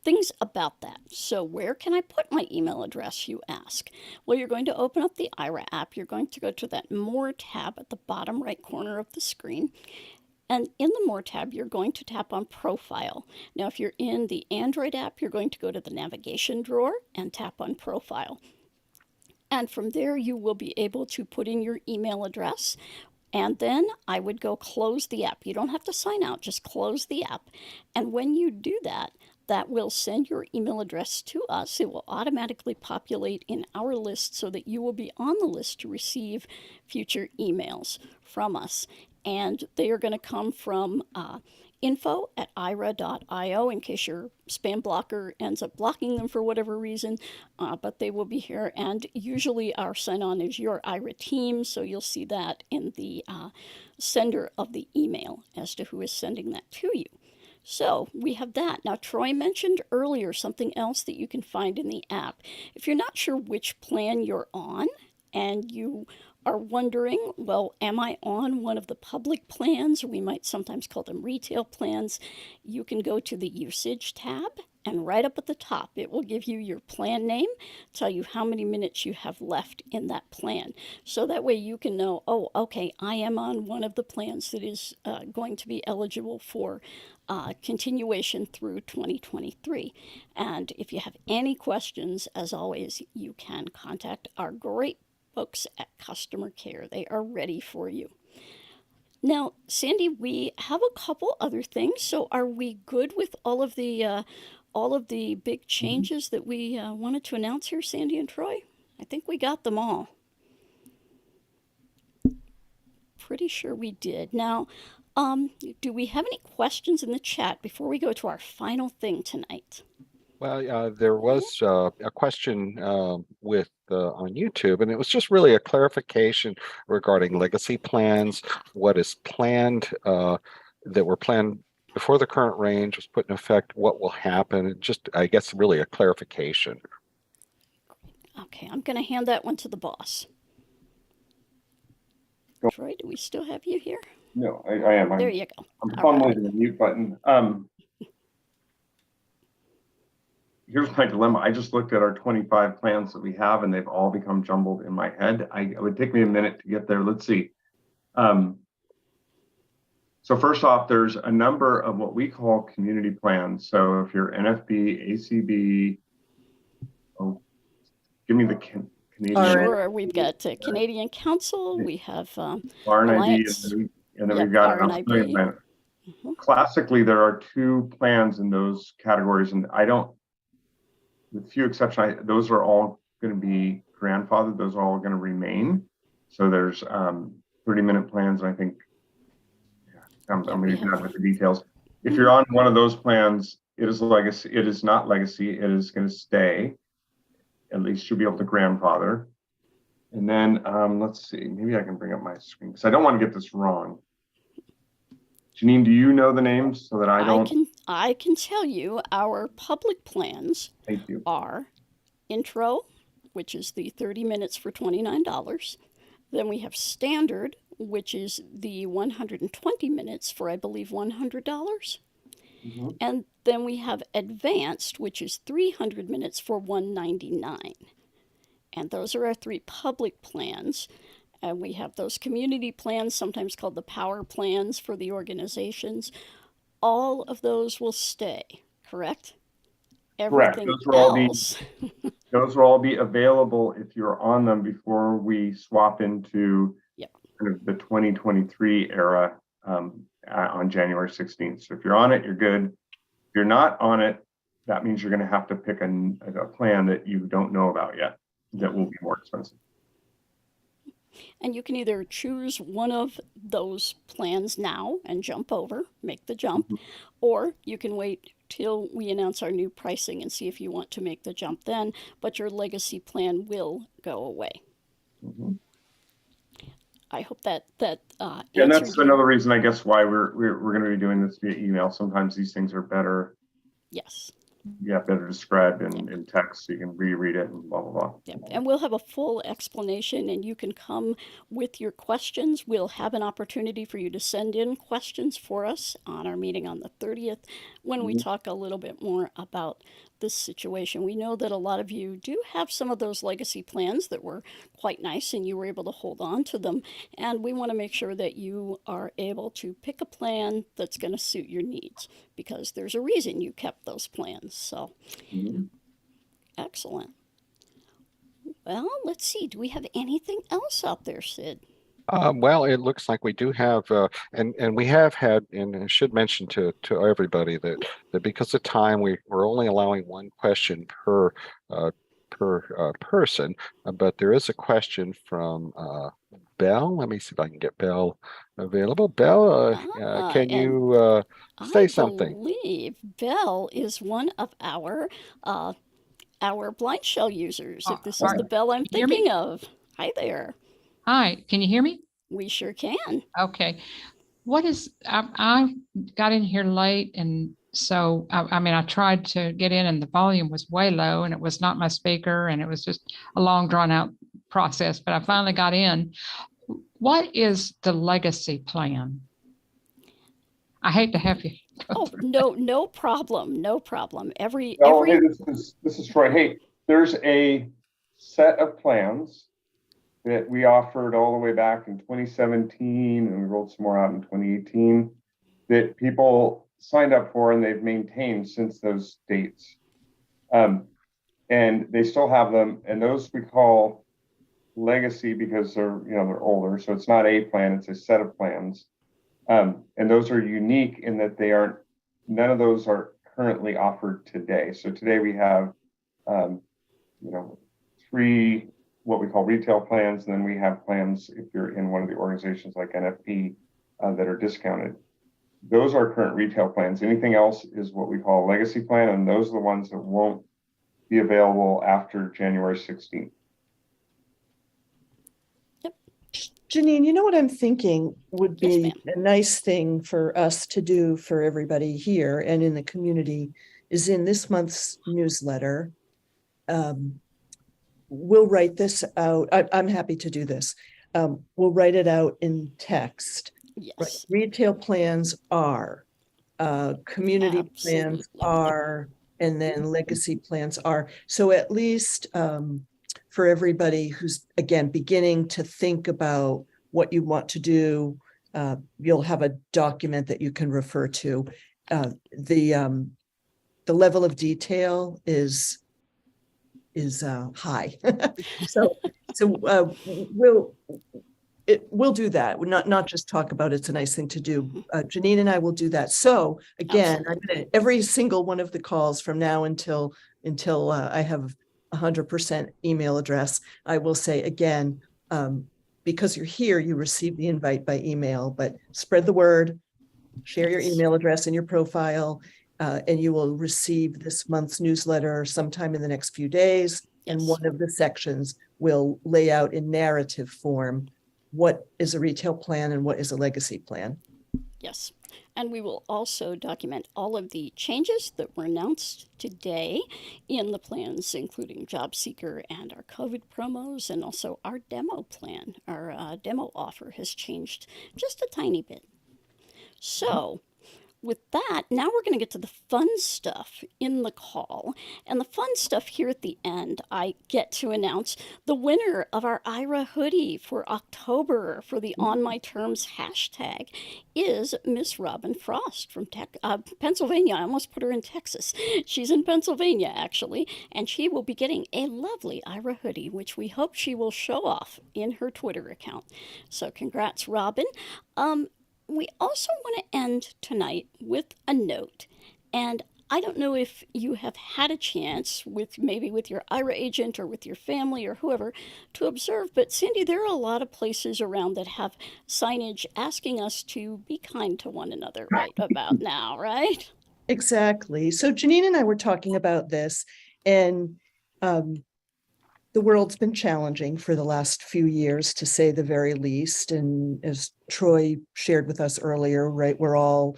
things about that. So where can I put my email address, you ask? Well, you're going to open up the Aira app. You're going to go to that More tab at the bottom right corner of the screen. And in the More tab, you're going to tap on Profile. Now, if you're in the Android app, you're going to go to the navigation drawer and tap on Profile. And from there, you will be able to put in your email address. And then I would go close the app. You don't have to sign out, just close the app. And when you do that, that will send your email address to us. It will automatically populate in our list so that you will be on the list to receive future emails from us. And they are going to come from info@aira.io in case your spam blocker ends up blocking them for whatever reason, but they will be here. And usually our sign-on is your Aira team, so you'll see that in the sender of the email as to who is sending that to you. So we have that. Now, Troy mentioned earlier something else that you can find in the app. If you're not sure which plan you're on and you are wondering, well, am I on one of the public plans, or we might sometimes call them retail plans, you can go to the usage tab, and right up at the top, it will give you your plan name, tell you how many minutes you have left in that plan. So that way you can know, oh, okay, I am on one of the plans that is going to be eligible for continuation through 2023. And if you have any questions, as always, you can contact our great folks at customer care. They are ready for you. Now, Sandy, we have a couple other things. So are we good with all of the big changes that we wanted to announce here, Sandy and Troy? I think we got them all. Pretty sure we did. Now, do we have any questions in the chat before we go to our final thing tonight? Well, there was a question with on YouTube, and it was just really a clarification regarding legacy plans, what is planned, that were planned before the current range was put in effect, what will happen, just, I guess, really a clarification. Okay, I'm going to hand that one to the boss. Go. Troy, do we still have you here? No, I am. There you go. I'm fumbling the mute button. Here's my dilemma. I just looked at our 25 plans that we have, and they've all become jumbled in my head. It would take me a minute to get there. Let's see. So So first off, there's a number of what we call community plans. So if you're NFB, ACB, oh, give me the Canadian. Sure, we've got Canadian Council, we have RNIB, Alliance. and then Yep, we've got an RNIB. Australian plan. Classically, there are 2 plans in those categories, and I don't, with few exceptions, those are all going to be grandfathered. Those are all going to remain. So there's 30-minute plans, and I think I'm going to be done with the details. If you're on one of those plans, it is legacy. It is not legacy. It is going to stay. At least you'll be able to grandfather. And then let's see. Maybe I can bring up my screen because I don't want to get this wrong. Janine, do you know the names so that I don't? I can tell you our public plans Thank you. are Intro, which is the 30 minutes for $29. Then we have Standard, which is the 120 minutes for, I believe, $100. And then we have Advanced, which is 300 minutes for $199. And those are our 3 public plans. And we have those community plans, sometimes called the power plans for the organizations. All of those will stay, correct? Correct. Everything Those will all be available if you're on them before we swap into kind of the 2023 era on January 16th. So if you're on it, you're good. If you're not on it, that means you're going to have to pick a plan that you don't know about yet that will be more expensive. And you can either choose one of those plans now and jump over, make the jump, or you can wait till we announce our new pricing and see if you want to make the jump then, but your legacy plan will go away. I hope that and that's another reason, I guess, why we're going to be doing this via email. Sometimes these things are better. Yes. Yeah, better described in text so you can reread it and blah, blah, blah. Yeah. And we'll have a full explanation and you can come with your questions. We'll have an opportunity for you to send in questions for us on our meeting on the 30th when we talk a little bit more about this situation. We know that a lot of you do have some of those legacy plans that were quite nice and you were able to hold on to them. And we want to make sure that you are able to pick a plan that's going to suit your needs because there's a reason you kept those plans. So, excellent. Well, let's see. Do we have anything else out there, Sid? Well, it looks like we do have, and we have had, and I should mention to everybody that because of time, we're only allowing 1 question per person, but there is a question from Belle. Let me see if I can get Belle available. Belle, can you say something? I believe Belle is one of our blind shell users. If this is the Belle I'm thinking of. Hi there. Hi, can you hear me? We sure can. Okay. I got in here late, and so, I tried to get in and the volume was way low and it was not my speaker and it was just a long drawn out process, but I finally got in. What is the legacy plan? I hate to have you. No problem. No problem. Hey, this is Troy. Hey, there's a set of plans that we offered all the way back in 2017, and we rolled some more out in 2018 that people signed up for and they've maintained since those dates. And they still have them, and those we call legacy because they're older. So it's not a plan, it's a set of plans. And those are unique in that none of those are currently offered today. So today we have 3 what we call retail plans, and then we have plans if you're in one of the organizations like NFP that are discounted. Those are current retail plans. Anything else is what we call a legacy plan, and those are the ones that won't be available after January 16th. Yep. Janine, you know what I'm thinking would be a nice thing for us to do for everybody here and in the community is in this month's newsletter. We'll write this out. I'm happy to do this. We'll write it out in text. Yes. Right. Retail plans are, community plans are, and then legacy plans are. So at least for everybody who's, again, beginning to think about what you want to do you'll have a document that you can refer to. The level of detail is high. So we'll do that. We're not just talk about it's a nice thing to do. Janine and I will do that. So again, I'm gonna, every single one of the calls from now until I have 100% email address, I will say again, because you're here, you receive the invite by email, but spread the word, share your email address in your profile, and you will receive this month's newsletter sometime in the next few days. And one of the sections will lay out in narrative form what is a retail plan and what is a legacy plan. Yes. And we will also document all of the changes that were announced today in the plans, including Job Seeker and our COVID promos, and also our demo plan. Our demo offer has changed just a tiny bit. So, with that, now we're going to get to the fun stuff in the call. And the fun stuff here at the end, I get to announce the winner of our Aira hoodie for October for the On My Terms hashtag is Miss Robin Frost from Pennsylvania. I almost put her in Texas. She's in Pennsylvania, actually, and she will be getting a lovely Aira hoodie, which we hope she will show off in her Twitter account. So congrats, Robin. We also want to end tonight with a note. And I don't know if you have had a chance with your Aira agent or with your family or whoever to observe, but Cindy, there are a lot of places around that have signage asking us to be kind to one another right about now, right? Exactly. So Janine and I were talking about this, and the world's been challenging for the last few years, to say the very least. And as Troy shared with us earlier, right, we're all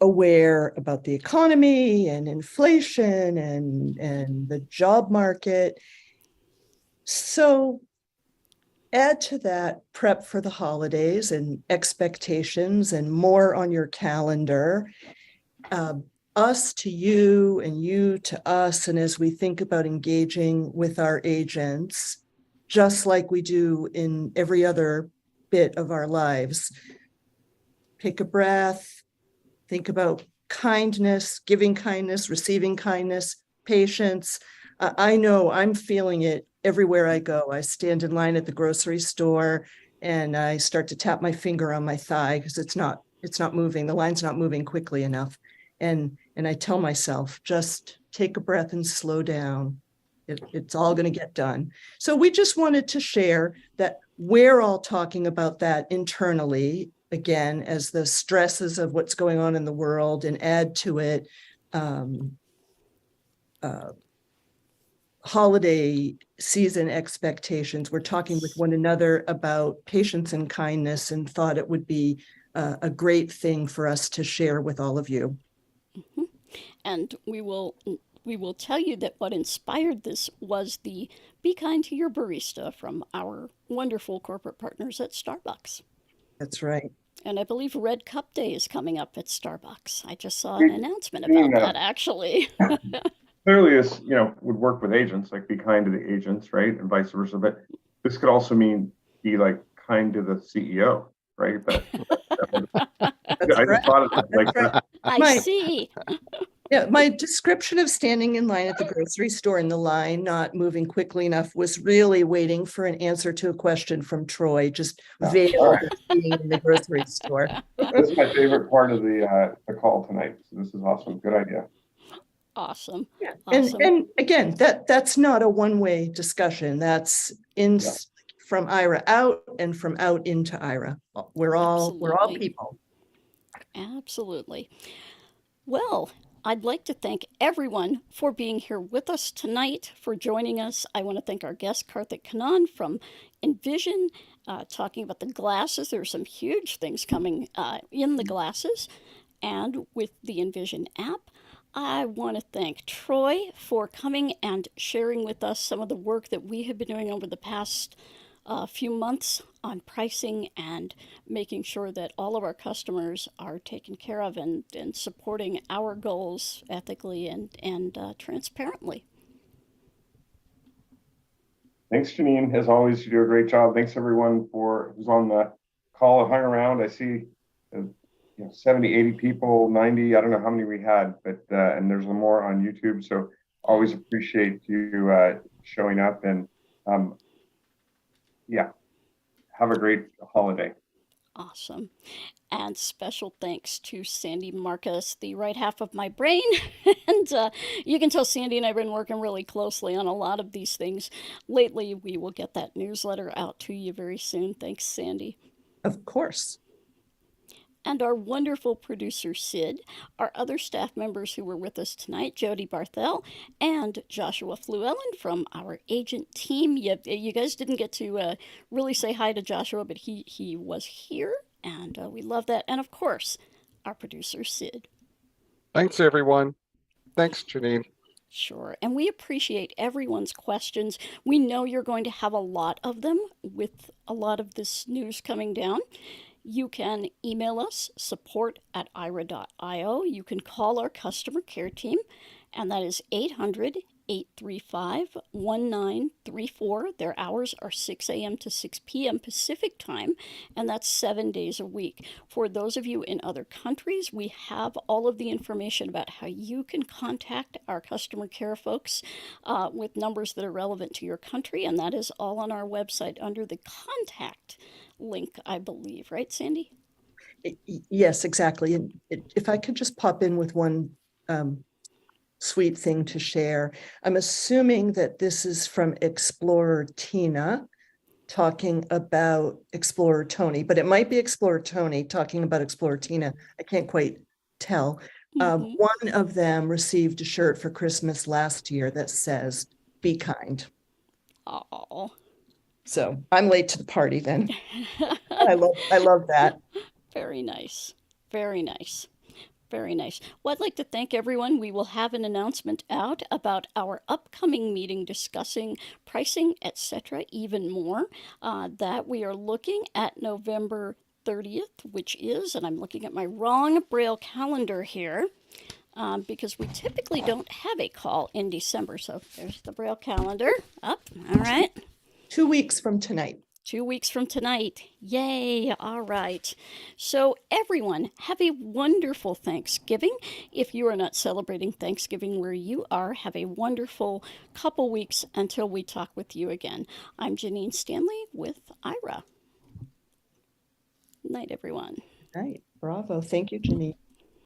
aware about the economy and inflation and the job market. So add to that prep for the holidays and expectations and more on your calendar. Us to you and you to us. And as we think about engaging with our agents, just like we do in every other bit of our lives, take a breath, think about kindness, giving kindness, receiving kindness, patience. I know I'm feeling it everywhere I go. I stand in line at the grocery store and I start to tap my finger on my thigh because it's not moving. The line's not moving quickly enough. And I tell myself, just take a breath and slow down. It's all going to get done. So we just wanted to share that we're all talking about that internally, again, as the stresses of what's going on in the world, and add to it holiday season expectations. We're talking with one another about patience and kindness, and thought it would be a great thing for us to share with all of you. Mm-hmm. And we will tell you that what inspired this was the Be Kind to Your Barista from our wonderful corporate partners at Starbucks. That's right. And I believe Red Cup Day is coming up at Starbucks. I just saw an announcement about that, actually. Clearly, this would work with agents, like be kind to the agents, right, and vice versa. But this could also mean be like kind to the CEO, right? I just thought of that. Like, right. I see. Yeah, my description of standing in line at the grocery store in the line, not moving quickly enough, was really waiting for an answer to a question from Troy, just veiled as being in the grocery store. This is my favorite part of the call tonight. So this is awesome. Good idea. Awesome. Yeah. Awesome. And again, that's not a one-way discussion. That's from Aira out and from out into Aira. We're all people. Absolutely. Well, I'd like to thank everyone for being here with us tonight, for joining us. I want to thank our guest, Karthik Kannan from Envision, talking about the glasses. There are some huge things coming in the glasses and with the Envision app. I want to thank Troy for coming and sharing with us some of the work that we have been doing over the past few months on pricing and making sure that all of our customers are taken care of and supporting our goals ethically and transparently. Thanks, Janine. As always, you do a great job. Thanks everyone who's on the call and hung around. I see 70, 80 people, 90, I don't know how many we had, but and there's more on YouTube. So always appreciate you showing up, and yeah, have a great holiday. Awesome. And special thanks to Sandy Marcus, the right half of my brain. And you can tell Sandy and I have been working really closely on a lot of these things. Lately, we will get that newsletter out to you very soon. Thanks, Sandy. Of course. And our wonderful producer, Sid, our other staff members who were with us tonight, Jody Barthel and Joshua Fluellen from our agent team. You guys didn't get to really say hi to Joshua, but he was here, and we love that. And of course, our producer, Sid. Thanks, everyone. Thanks, Janine. Sure. And we appreciate everyone's questions. We know you're going to have a lot of them with a lot of this news coming down. You can email us, support@aira.io. You can call our customer care team, and that is 800-835-1934. Their hours are 6 a.m. to 6 p.m. Pacific time, and that's 7 days a week. For those of you in other countries, we have all of the information about how you can contact our customer care folks with numbers that are relevant to your country, and that is all on our website under the contact link, I believe, right, Sandy? Yes, exactly. And if I could just pop in with one sweet thing to share. I'm assuming that this is from Explorer Tina talking about Explorer Tony, but it might be Explorer Tony talking about Explorer Tina. I can't quite tell. One of them received a shirt for Christmas last year that says, "Be kind." Oh. So I'm late to the party then. I love that. Very nice. Very nice. Very nice. Well, I'd like to thank everyone. We will have an announcement out about our upcoming meeting discussing pricing, etc., even more. That we are looking at November 30th, which is, and I'm looking at my wrong Braille calendar here, because we typically don't have a call in December. So there's the Braille calendar up. All right. 2 weeks from tonight. 2 weeks from tonight. Yay. All right. So, everyone, have a wonderful Thanksgiving. If you are not celebrating Thanksgiving where you are, have a wonderful couple weeks until we talk with you again. I'm Janine Stanley with Aira. Night, everyone. Right. Bravo. Thank you, Janine.